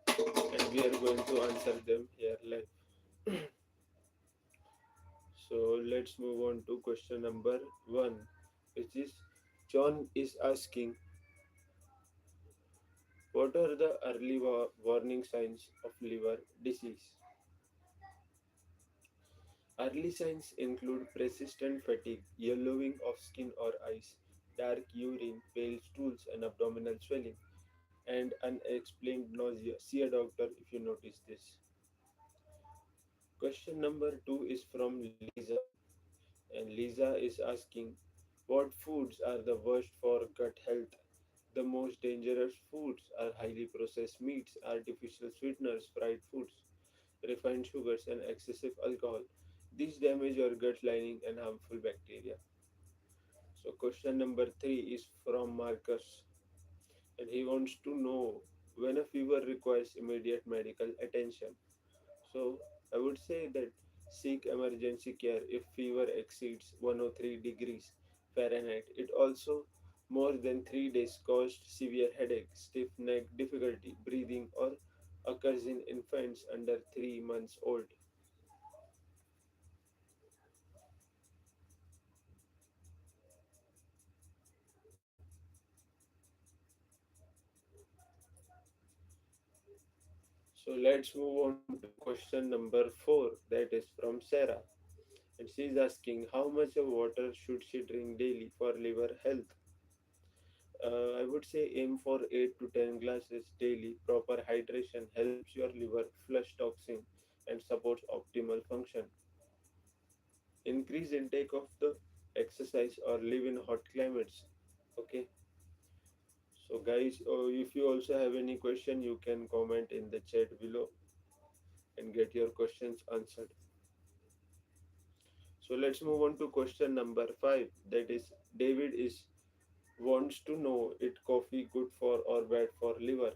and we are going to answer them here live. So let's move on to question number one, which is John is asking, what are the early warning signs of liver disease? Early signs include persistent fatigue, yellowing of skin or eyes, dark urine, pale stools, and abdominal swelling, and unexplained nausea. See a doctor if you notice this. Question number two is from Lisa, and Lisa is asking, what foods are the worst for gut health? The most dangerous foods are highly processed meats, artificial sweeteners, fried foods, refined sugars, and excessive alcohol. These damage your gut lining and harmful bacteria. So, question number three is from Marcus, and he wants to know when a fever requires immediate medical attention. So, I would say that seek emergency care if fever exceeds 103 degrees Fahrenheit. It also more than 3 days caused severe headache, stiff neck, difficulty breathing, or occurs in infants under 3 months old. So let's move on to question number 4, that is from Sarah. And she is asking, how much of water should she drink daily for liver health? I would say aim for 8 to 10 glasses daily. Proper hydration helps your liver flush toxin and supports optimal function. Increase intake of the exercise or live in hot climates. Okay. So guys, if you also have any question, you can comment in the chat below and get your questions answered. So let's move on to question number 5. That is, David is wants to know, is coffee good for or bad for liver?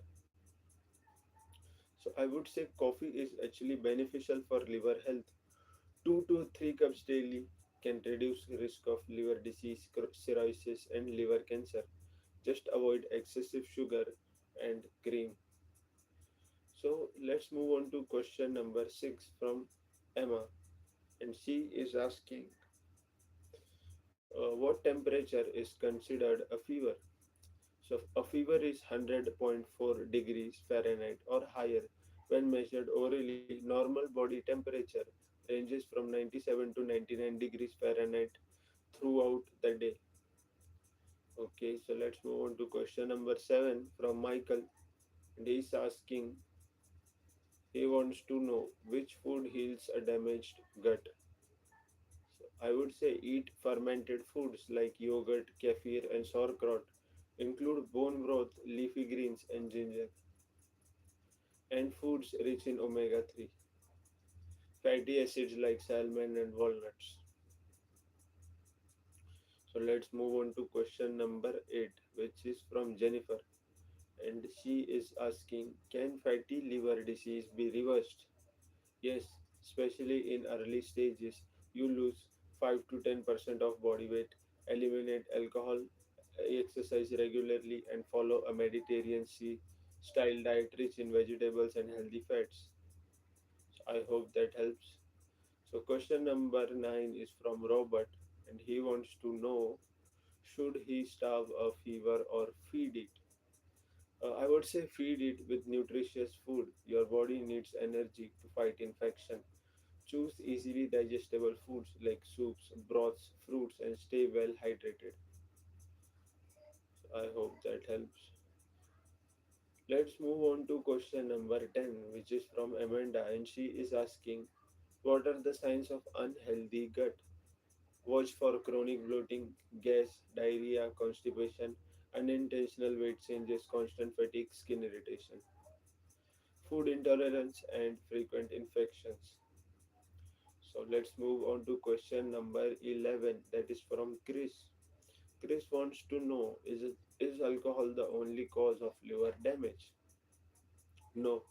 So I would say coffee is actually beneficial for liver health. 2 to 3 cups daily can reduce risk of liver disease, cirrhosis, and liver cancer. Just avoid excessive sugar and cream. So let's move on to question number 6 from Emma, and she is asking, what temperature is considered a fever? So a fever is 100.4 degrees Fahrenheit or higher when measured orally. Normal body temperature ranges from 97 to 99 degrees Fahrenheit throughout the day. Okay, so let's move on to question number 7 from Michael. And he's asking, he wants to know which food heals a damaged gut. So I would say eat fermented foods like yogurt, kefir, and sauerkraut. Include bone broth, leafy greens, and ginger. And foods rich in omega 3, fatty acids like salmon and walnuts. So let's move on to question number 8, which is from Jennifer. And she is asking, can fatty liver disease be reversed? Yes, especially in early stages. You lose 5 to 10% of body weight, eliminate alcohol, exercise regularly, and follow a Mediterranean sea style diet rich in vegetables and healthy fats. So I hope that helps. So, question number 9 is from Robert, and he wants to know, should he starve a fever or feed it? I would say feed it with nutritious food. Your body needs energy to fight infection. Choose easily digestible foods like soups, broths, fruits, and stay well hydrated. So, I hope that helps. Let's move on to question number 10, which is from Amanda, and she is asking, what are the signs of unhealthy gut? Watch for chronic bloating, gas, diarrhea, constipation, unintentional weight changes, constant fatigue, skin irritation, food intolerance, and frequent infections. So let's move on to question number 11, that is from Chris. Chris wants to know, is alcohol the only cause of liver damage? No.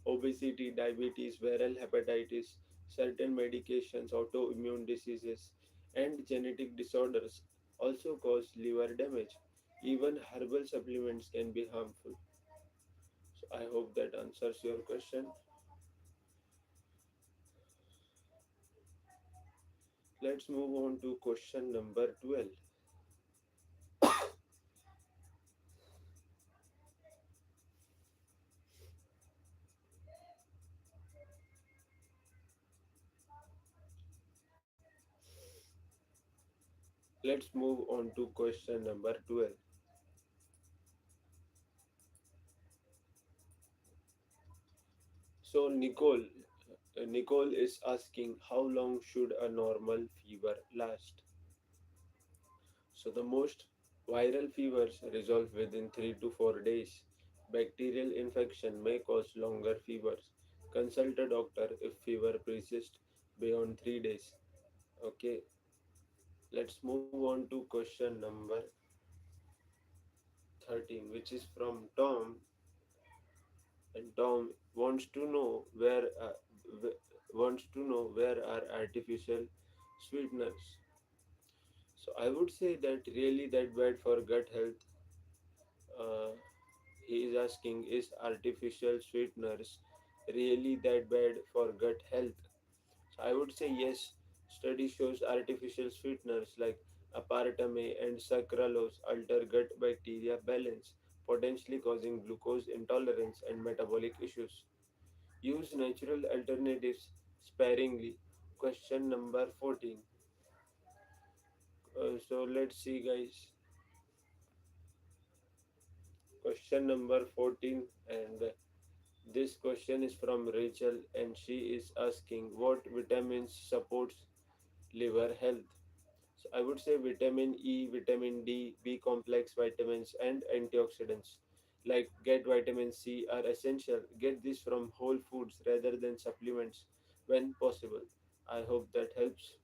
Obesity, diabetes, viral hepatitis, certain medications, autoimmune diseases, and genetic disorders also cause liver damage. Even herbal supplements can be harmful. So I hope that answers your question. Let's move on to question number 12. Let's move on to question number 12. So Nicole is asking, how long should a normal fever last? So the most viral fevers resolve within 3 to 4 days. Bacterial infection may cause longer fevers. Consult a doctor if fever persists beyond 3 days. Okay, let's move on to question number 13, which is from Tom. And Tom wants to know where are artificial sweeteners. So I would say that really that bad for gut health. Uh, he is asking, is artificial sweeteners really that bad for gut health? So I would say yes. Study shows artificial sweeteners like aspartame and sucralose alter gut bacteria balance, potentially causing glucose intolerance and metabolic issues. Use natural alternatives sparingly. Question number 14. So let's see, guys. Question number 14, and this question is from Rachel, and she is asking what vitamins supports liver health. So I would say vitamin E, vitamin D, B complex vitamins, and antioxidants like get vitamin C are essential. Get this from whole foods rather than supplements when possible. I hope that helps.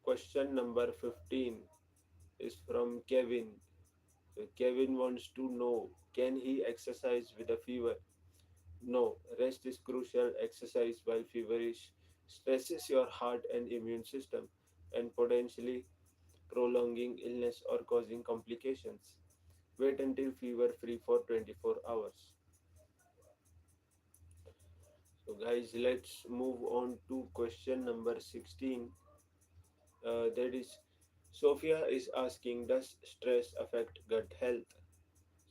Question number 15 is from Kevin. So Kevin wants to know, can he exercise with a fever? No, rest is crucial. Exercise while feverish stresses your heart and immune system and potentially prolonging illness or causing complications. Wait until fever free for 24 hours. So, guys, let's move on to question number 16. That is, Sophia is asking, does stress affect gut health?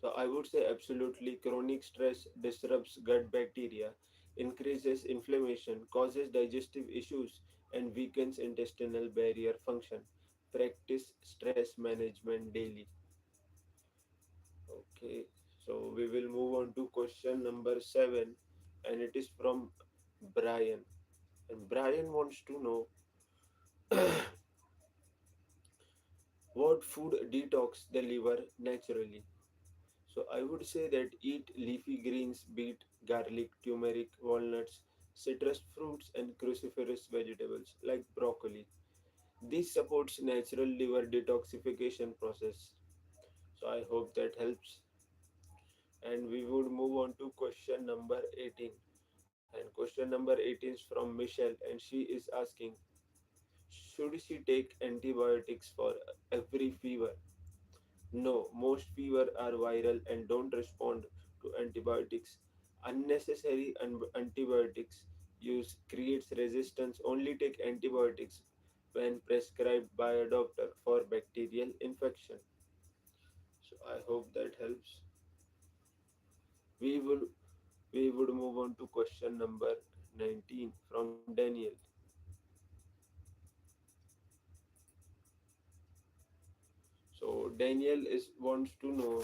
So I would say absolutely. Chronic stress disrupts gut bacteria, increases inflammation, causes digestive issues, and weakens intestinal barrier function. Practice stress management daily. Okay, so we will move on to question number 7, and it is from Brian. And Brian wants to know what food detox the liver naturally. So I would say that eat leafy greens, beet, garlic, turmeric, walnuts, citrus fruits, and cruciferous vegetables like broccoli. This supports natural liver detoxification process. So I hope that helps. And we would move on to question number 18. And question number 18 is from Michelle, and she is asking, should she take antibiotics for every fever? No, most fever are viral and don't respond to antibiotics. Unnecessary antibiotics use creates resistance. Only take antibiotics when prescribed by a doctor for bacterial infection. So I hope that helps. We will we would move on to question number 19 from Daniel. So Daniel is wants to know.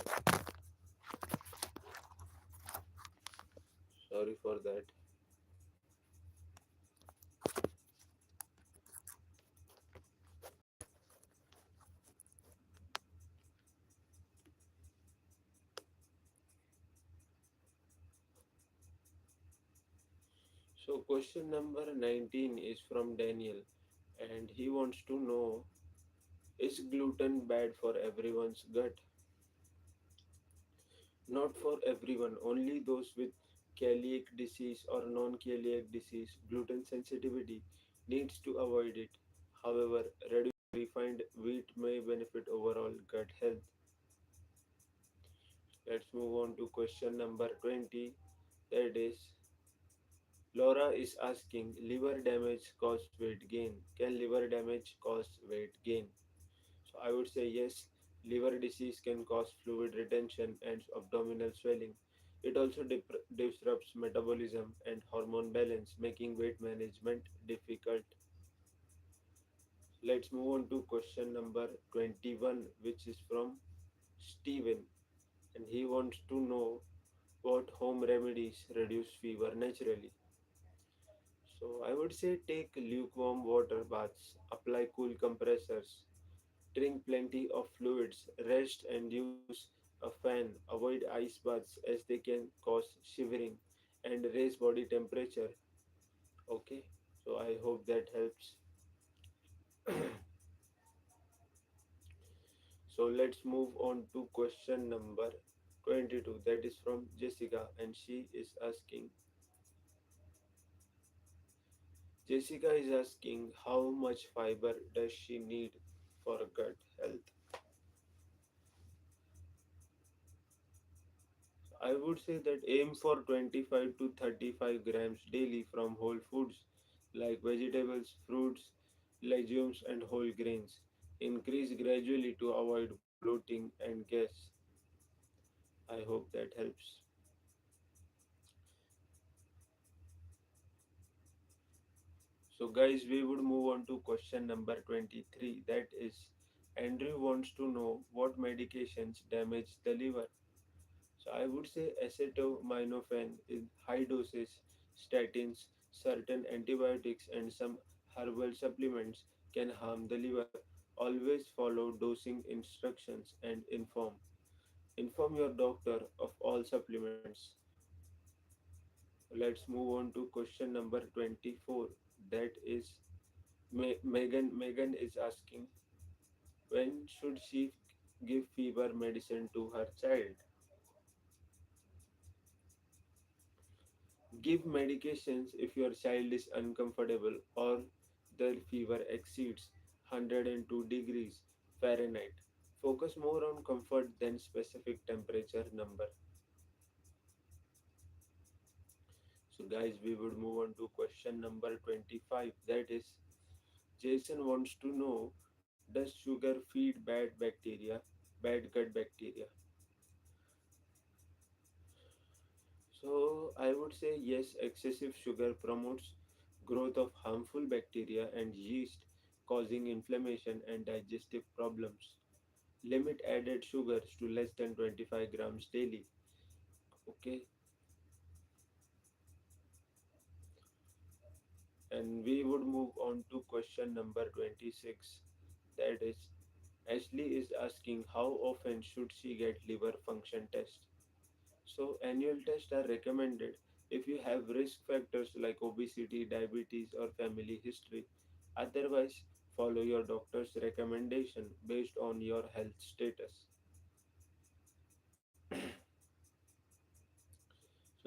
Sorry for that. So, question number 19 is from Daniel, and he wants to know, is gluten bad for everyone's gut? Not for everyone, only those with celiac disease or non celiac disease, gluten sensitivity needs to avoid it. However, refined wheat may benefit overall gut health. Let's move on to question number 20. That is, Laura is asking, liver damage cause weight gain? Can liver damage cause weight gain? So I would say yes, liver disease can cause fluid retention and abdominal swelling. It also disrupts metabolism and hormone balance, making weight management difficult. Let's move on to question number 21, which is from Steven, and he wants to know what home remedies reduce fever naturally. So I would say take lukewarm water baths, apply cool compressors, drink plenty of fluids, rest and use a fan, avoid ice baths as they can cause shivering and raise body temperature. Okay, so I hope that helps. So let's move on to question number 22, that is from Jessica, and she is asking, Jessica is asking how much fiber does she need for gut health? I would say that aim for 25 to 35 grams daily from whole foods like vegetables, fruits, legumes, and whole grains. Increase gradually to avoid bloating and gas. I hope that helps. So, guys, we would move on to question number 23. That is, Andrew wants to know what medications damage the liver. So I would say acetaminophen in high doses, statins, certain antibiotics, and some herbal supplements can harm the liver. Always follow dosing instructions and inform your doctor of all supplements. Let's move on to question number 24. That is Megan is asking, when should she give fever medicine to her child? Give medications if your child is uncomfortable or their fever exceeds 102 degrees Fahrenheit. Focus more on comfort than specific temperature number. So, guys, we would move on to question number 25. That is, Jason wants to know, does sugar feed bad gut bacteria? So I would say yes, excessive sugar promotes growth of harmful bacteria and yeast, causing inflammation and digestive problems. Limit added sugars to less than 25 grams daily. Okay, and we would move on to question number 26. That is, Ashley is asking how often should she get liver function test? So, annual tests are recommended if you have risk factors like obesity, diabetes, or family history. Otherwise, follow your doctor's recommendation based on your health status. So,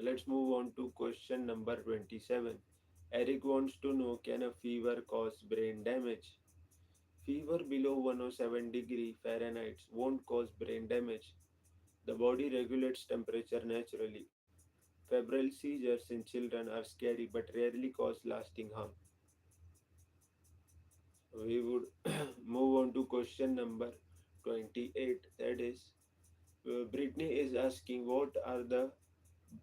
let's move on to question number 27. Eric wants to know, can a fever cause brain damage? Fever below 107 degrees Fahrenheit won't cause brain damage. The body regulates temperature naturally. Febrile seizures in children are scary but rarely cause lasting harm. We would move on to question number 28. That is, Brittany is asking, what are the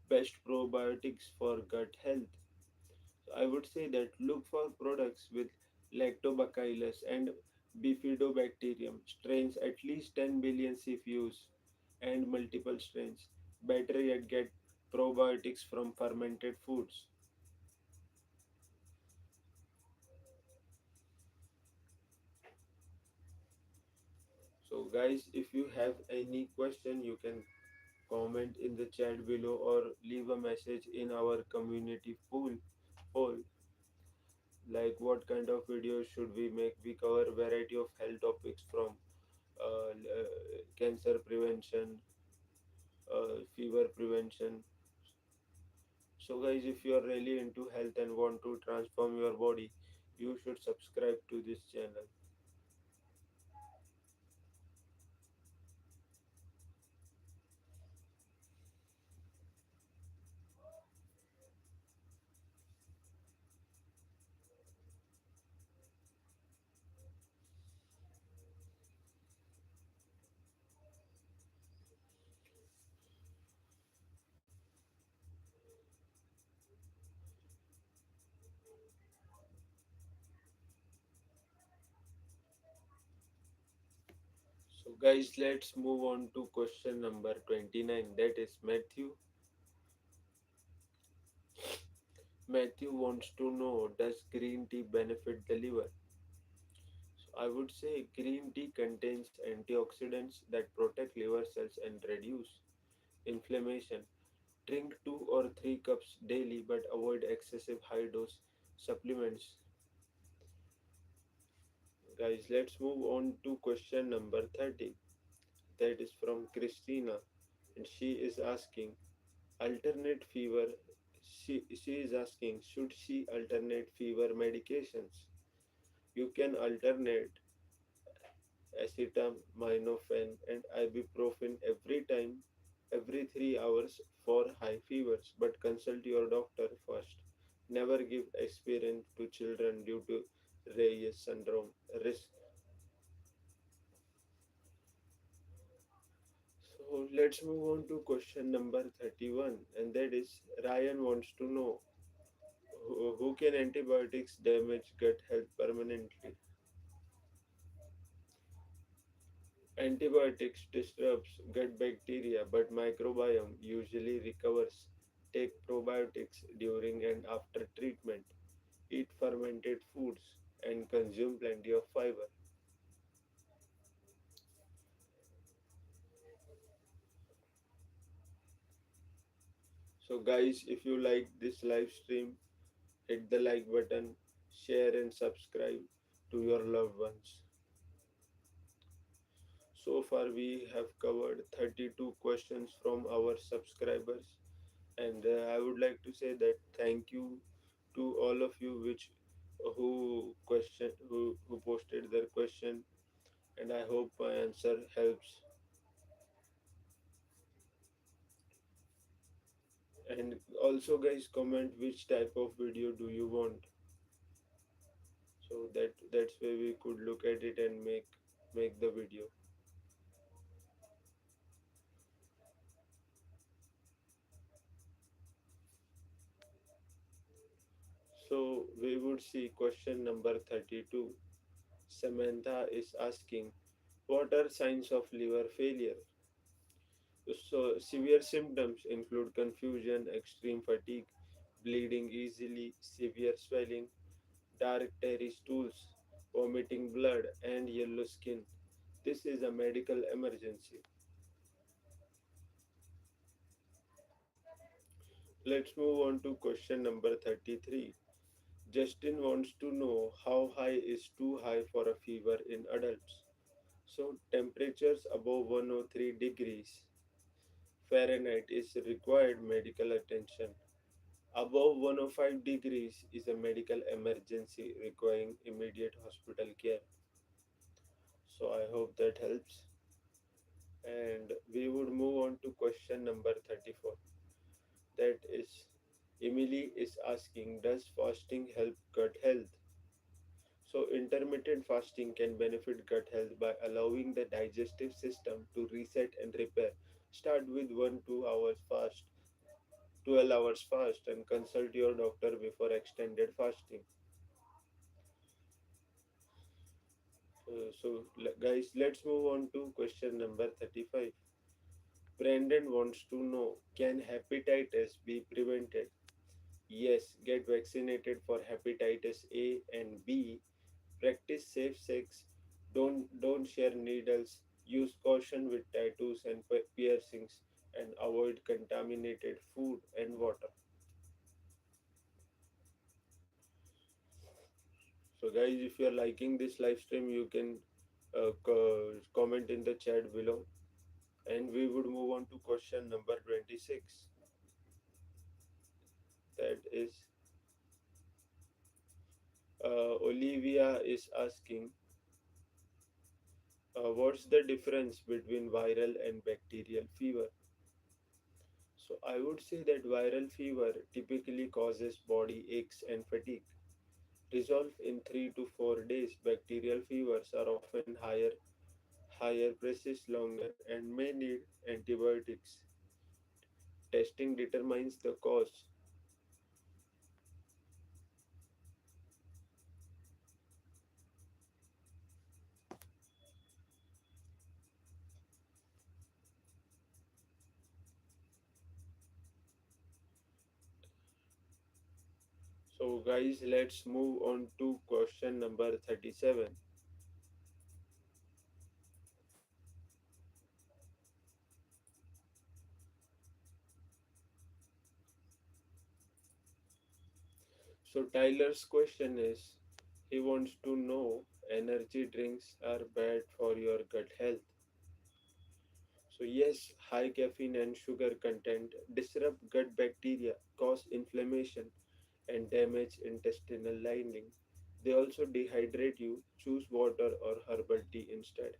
best probiotics for gut health? So I would say that look for products with lactobacillus and bifidobacterium strains, at least 10 billion CFUs and multiple strains. Better yet, get probiotics from fermented foods. So, guys, if you have any question, you can comment in the chat below or leave a message in our community pool. whole. Like what kind of videos should we make? We cover variety of health topics from cancer prevention, fever prevention. So guys, if you are really into health and want to transform your body, you should subscribe to this channel. So guys, let's move on to question number 29. That is Matthew wants to know, does green tea benefit the liver? So I would say green tea contains antioxidants that protect liver cells and reduce inflammation. Drink 2 or 3 cups daily, but avoid excessive high dose supplements. Guys, let's move on to question number 30. That is from Christina, and she is asking alternate fever. She is asking, should she alternate fever medications? You can alternate acetaminophen and ibuprofen every 3 hours for high fevers, but consult your doctor first. Never give aspirin to children due to Reyes syndrome risk. So let's move on to question number 31, and that is Ryan wants to know, who can antibiotics damage gut health permanently? Antibiotics disrupts gut bacteria, but microbiome usually recovers. Take probiotics during and after treatment. Eat fermented foods and consume plenty of fiber. So guys, if you like this live stream, hit the like button, share and subscribe to your loved ones. So far we have covered 32 questions from our subscribers, and I would like to say that thank you to all of you which who posted their question, and I hope my answer helps. And also guys, comment which type of video do you want, so that's where we could look at it and make the video. So we would see question number 32. Samantha is asking, what are signs of liver failure? So severe symptoms include confusion, extreme fatigue, bleeding easily, severe swelling, dark tarry stools, vomiting blood, and yellow skin. This is a medical emergency. Let's move on to question number 33. Justin wants to know, how high is too high for a fever in adults? So temperatures above 103 degrees Fahrenheit is required medical attention. Above 105 degrees is a medical emergency requiring immediate hospital care. So I hope that helps. And we would move on to question number 34. That is, Emily is asking, does fasting help gut health? So intermittent fasting can benefit gut health by allowing the digestive system to reset and repair. Start with 1 2 hours fast, 12 hours fast, and consult your doctor before extended fasting. Guys, let's move on to question number 35. Brandon wants to know, can hepatitis be prevented? Yes, get vaccinated for hepatitis A and B. Practice safe sex. Don't share needles. Use caution with tattoos and piercings, and avoid contaminated food and water. So, guys, if you are liking this live stream, you can comment in the chat below. And we would move on to question number 26. That is, Olivia is asking, what's the difference between viral and bacterial fever? So, I would say that viral fever typically causes body aches and fatigue. Resolve in 3 to 4 days. Bacterial fevers are often higher, persist longer, and may need antibiotics. Testing determines the cause. So, guys, let's move on to question number 37. So, Tyler's question is, he wants to know, energy drinks are bad for your gut health. So, yes, high caffeine and sugar content disrupt gut bacteria, cause inflammation, and damage intestinal lining. They also dehydrate you. Choose water or herbal tea instead.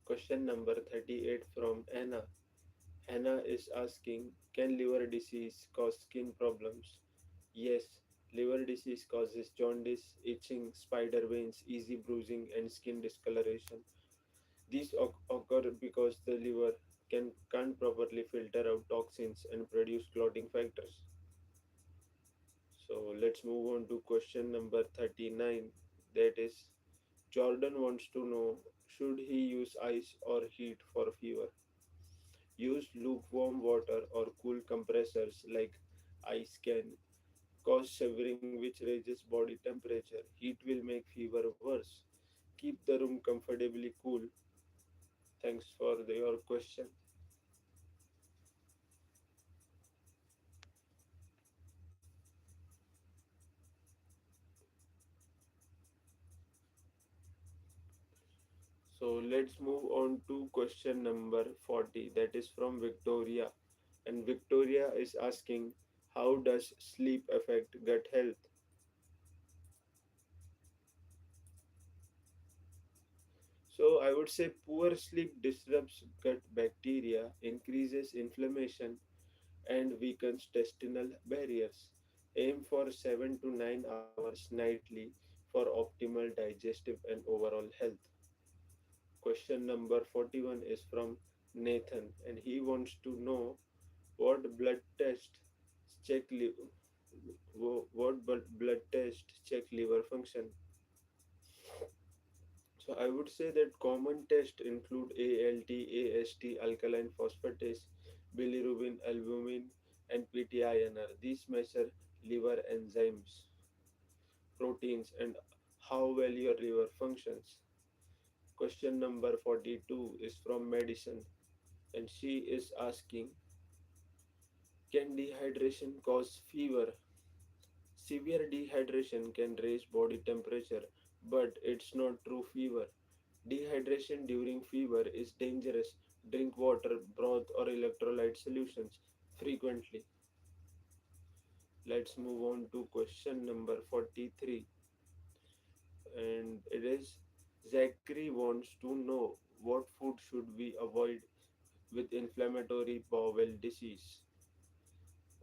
Question number 38 from Anna. Anna is asking, can liver disease cause skin problems? Yes, liver disease causes jaundice, itching, spider veins, easy bruising, and skin discoloration. These occur because the liver can't properly filter out toxins and produce clotting factors. So let's move on to question number 39. That is, Jordan wants to know, should he use ice or heat for fever? Use lukewarm water or cool compressors like ice can cause shivering, which raises body temperature. Heat will make fever worse. Keep the room comfortably cool. Thanks for your question. So let's move on to question number 40. That is from Victoria. And Victoria is asking, how does sleep affect gut health? So I would say poor sleep disrupts gut bacteria, increases inflammation, and weakens intestinal barriers. Aim for 7 to 9 hours nightly for optimal digestive and overall health. Question number 41 is from Nathan, and he wants to know, what blood test check blood test check liver function. So I would say that common tests include ALT, AST, alkaline phosphatase, bilirubin, albumin, and PTINR. These measure liver enzymes, proteins, and how well your liver functions. Question number 42 is from Medicine, and she is asking, can dehydration cause fever? Severe dehydration can raise body temperature, but it's not true fever. Dehydration during fever is dangerous. Drink water, broth, or electrolyte solutions frequently. Let's move on to question number 43. And it is, Zachary wants to know, what food should we avoid with inflammatory bowel disease?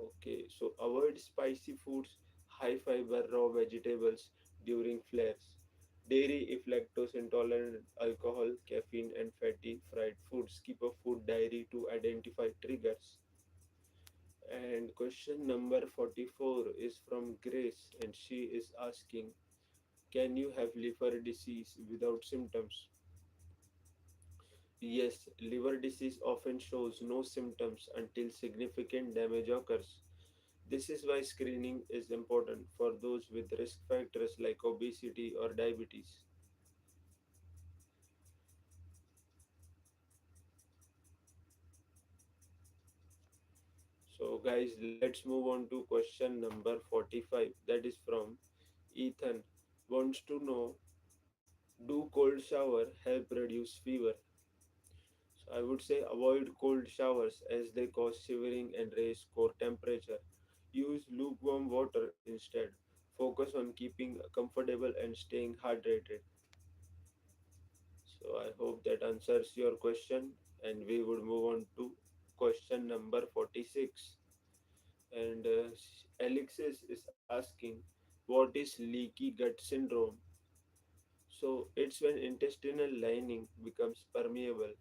Okay, so avoid spicy foods, high fiber raw vegetables during flares. Dairy if lactose intolerant, alcohol, caffeine, and fatty fried foods. Keep a food diary to identify triggers. And question number 44 is from Grace, and she is asking, can you have liver disease without symptoms? Yes, liver disease often shows no symptoms until significant damage occurs. This is why screening is important for those with risk factors like obesity or diabetes. So, guys, let's move on to question number 45. That is from Ethan wants to know, do cold shower help reduce fever? So I would say avoid cold showers as they cause shivering and raise core temperature. Use lukewarm water instead. Focus on keeping comfortable and staying hydrated. So I hope that answers your question, and we would move on to question number 46. And Alexis is asking, what is leaky gut syndrome? So it's when intestinal lining becomes permeable,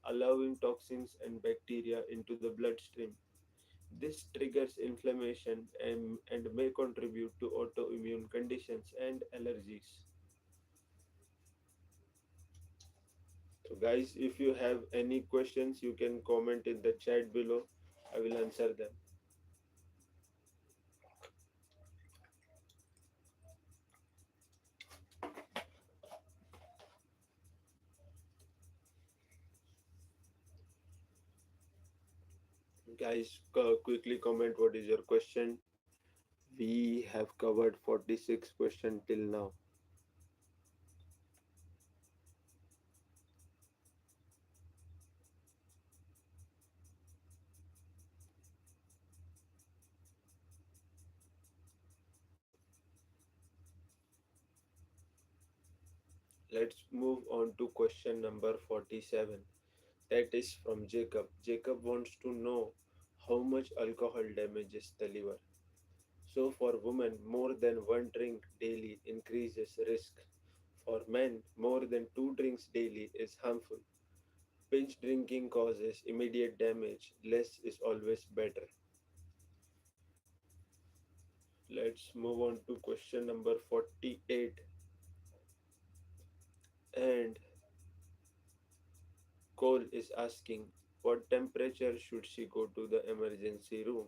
allowing toxins and bacteria into the bloodstream. This triggers inflammation and may contribute to autoimmune conditions and allergies. So, guys, if you have any questions, you can comment in the chat below. I will answer them. Guys, quickly comment what is your question. We have covered 46 questions till now. Let's move on to question number 47. That is from Jacob. Jacob wants to know how much alcohol damages the liver. So, for women, more than one drink daily increases risk. For men, more than two drinks daily is harmful. Binge drinking causes immediate damage. Less is always better. Let's move on to question number 48. And Cole is asking, what temperature should she go to the emergency room?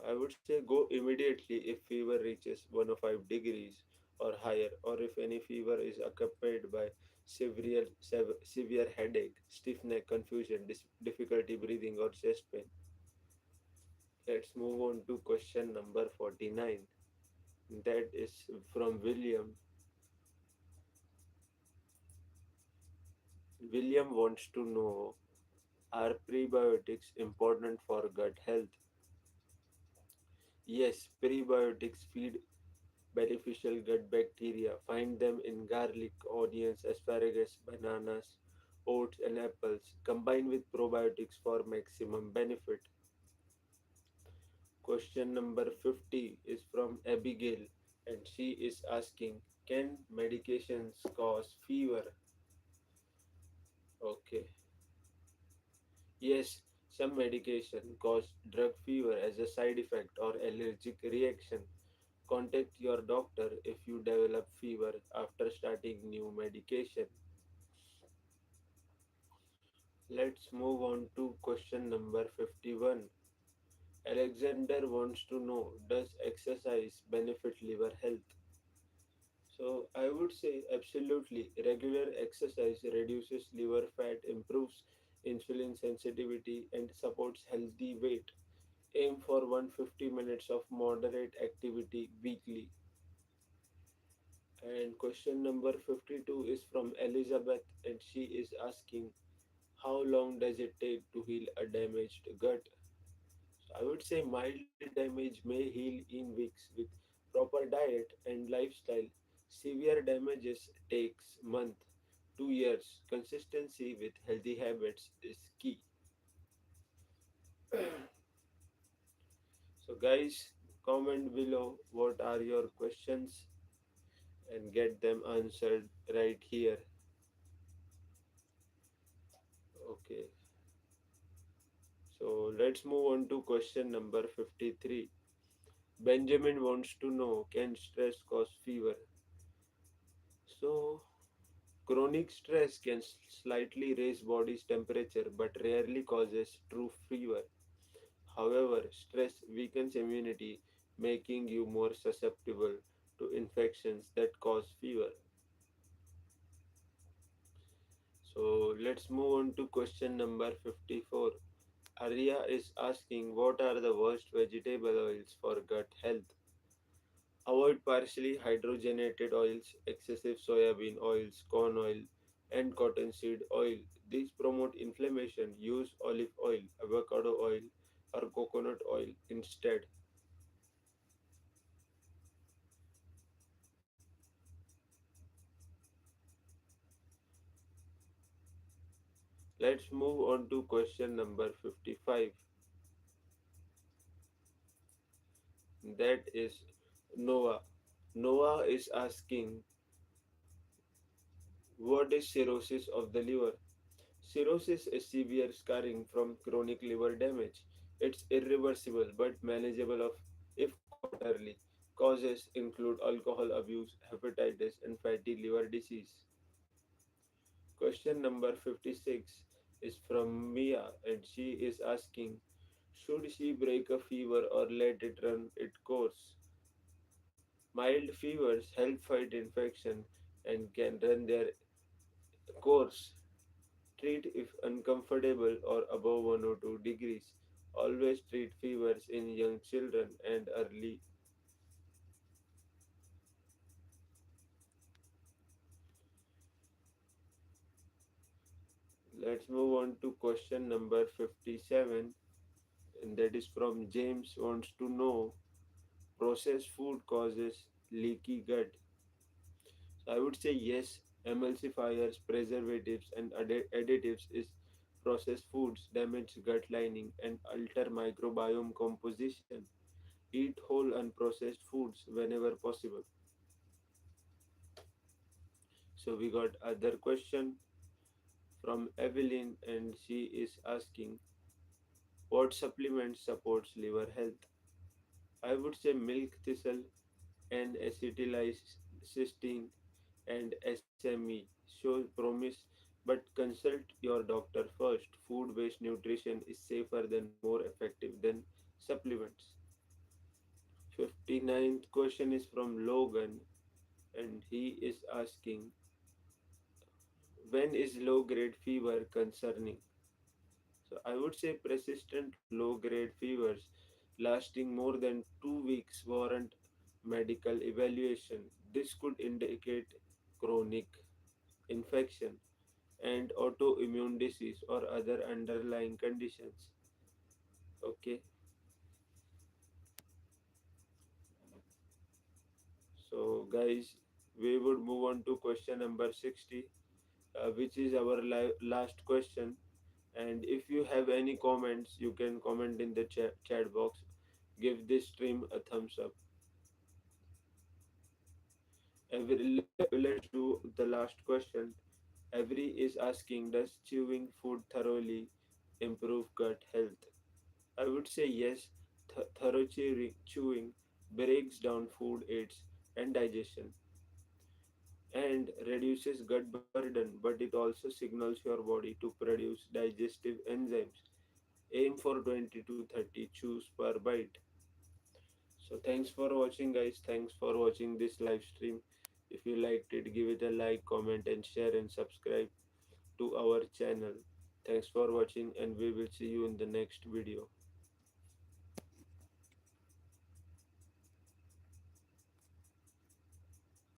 I would say go immediately if fever reaches 105 degrees or higher, or if any fever is accompanied by severe headache, stiff neck, confusion, difficulty breathing, or chest pain. Let's move on to question number 49. That is from William. William wants to know, are prebiotics important for gut health? Yes, prebiotics feed beneficial gut bacteria. Find them in garlic, onions, asparagus, bananas, oats, and apples. Combine with probiotics for maximum benefit. Question number 50 is from Abigail, and she is asking, can medications cause fever? Okay. Yes, some medication cause drug fever as a side effect or allergic reaction. Contact your doctor if you develop fever after starting new medication. Let's move on to question number 51. Alexander wants to know, does exercise benefit liver health? So I would say absolutely. Regular exercise reduces liver fat, improves insulin sensitivity, and supports healthy weight. Aim for 150 minutes of moderate activity weekly. And question number 52 is from Elizabeth, and she is asking, how long does it take to heal a damaged gut? So I would say mild damage may heal in weeks with proper diet and lifestyle. Severe damages takes month, 2 years. Consistency with healthy habits is key. So guys, comment below what are your questions and get them answered right here. Okay, so let's move on to question number 53. Benjamin wants to know, can stress cause fever? So, chronic stress can slightly raise body's temperature but rarely causes true fever. However, stress weakens immunity, making you more susceptible to infections that cause fever. So, let's move on to question number 54. Arya is asking, what are the worst vegetable oils for gut health? Avoid partially hydrogenated oils, excessive soybean oils, corn oil, and cottonseed oil. These promote inflammation. Use olive oil, avocado oil, or coconut oil instead. Let's move on to question number 55. That is Noah. Noah is asking, what is cirrhosis of the liver? Cirrhosis is severe scarring from chronic liver damage. It's irreversible but manageable if caught early. Causes include alcohol abuse, hepatitis, and fatty liver disease. Question number 56 is from Mia, and she is asking, should she break a fever or let it run its course? Mild fevers help fight infection and can run their course. Treat if uncomfortable or above 102 degrees. Always treat fevers in young children and early. Let's move on to question number 57, and that is from James wants to know, processed food causes leaky gut. So I would say yes, emulsifiers, preservatives, and additives is processed foods damage gut lining and alter microbiome composition. Eat whole unprocessed foods whenever possible. So we got other question from Evelyn, and she is asking, what supplement supports liver health? I would say milk thistle and acetylcysteine and SME shows promise, but consult your doctor first. Food-based nutrition is safer than more effective than supplements. 59th question is from Logan, and he is asking, when is low grade fever concerning? So I would say persistent low grade fevers lasting more than 2 weeks warrant medical evaluation. This could indicate chronic infection and autoimmune disease or other underlying conditions. Okay, so guys, we would move on to question number 60, which is our last question. And if you have any comments, you can comment in the chat box. Give this stream a thumbs up. Let's do the last question. Every is asking, does chewing food thoroughly improve gut health? I would say yes. Thorough chewing breaks down food, aids and digestion and reduces gut burden, but it also signals your body to produce digestive enzymes. Aim for 20 to 30 chews per bite. So thanks for watching, guys. Thanks for watching this live stream. If you liked it, give it a like, comment, and share, and subscribe to our channel. Thanks for watching, and we will see you in the next video.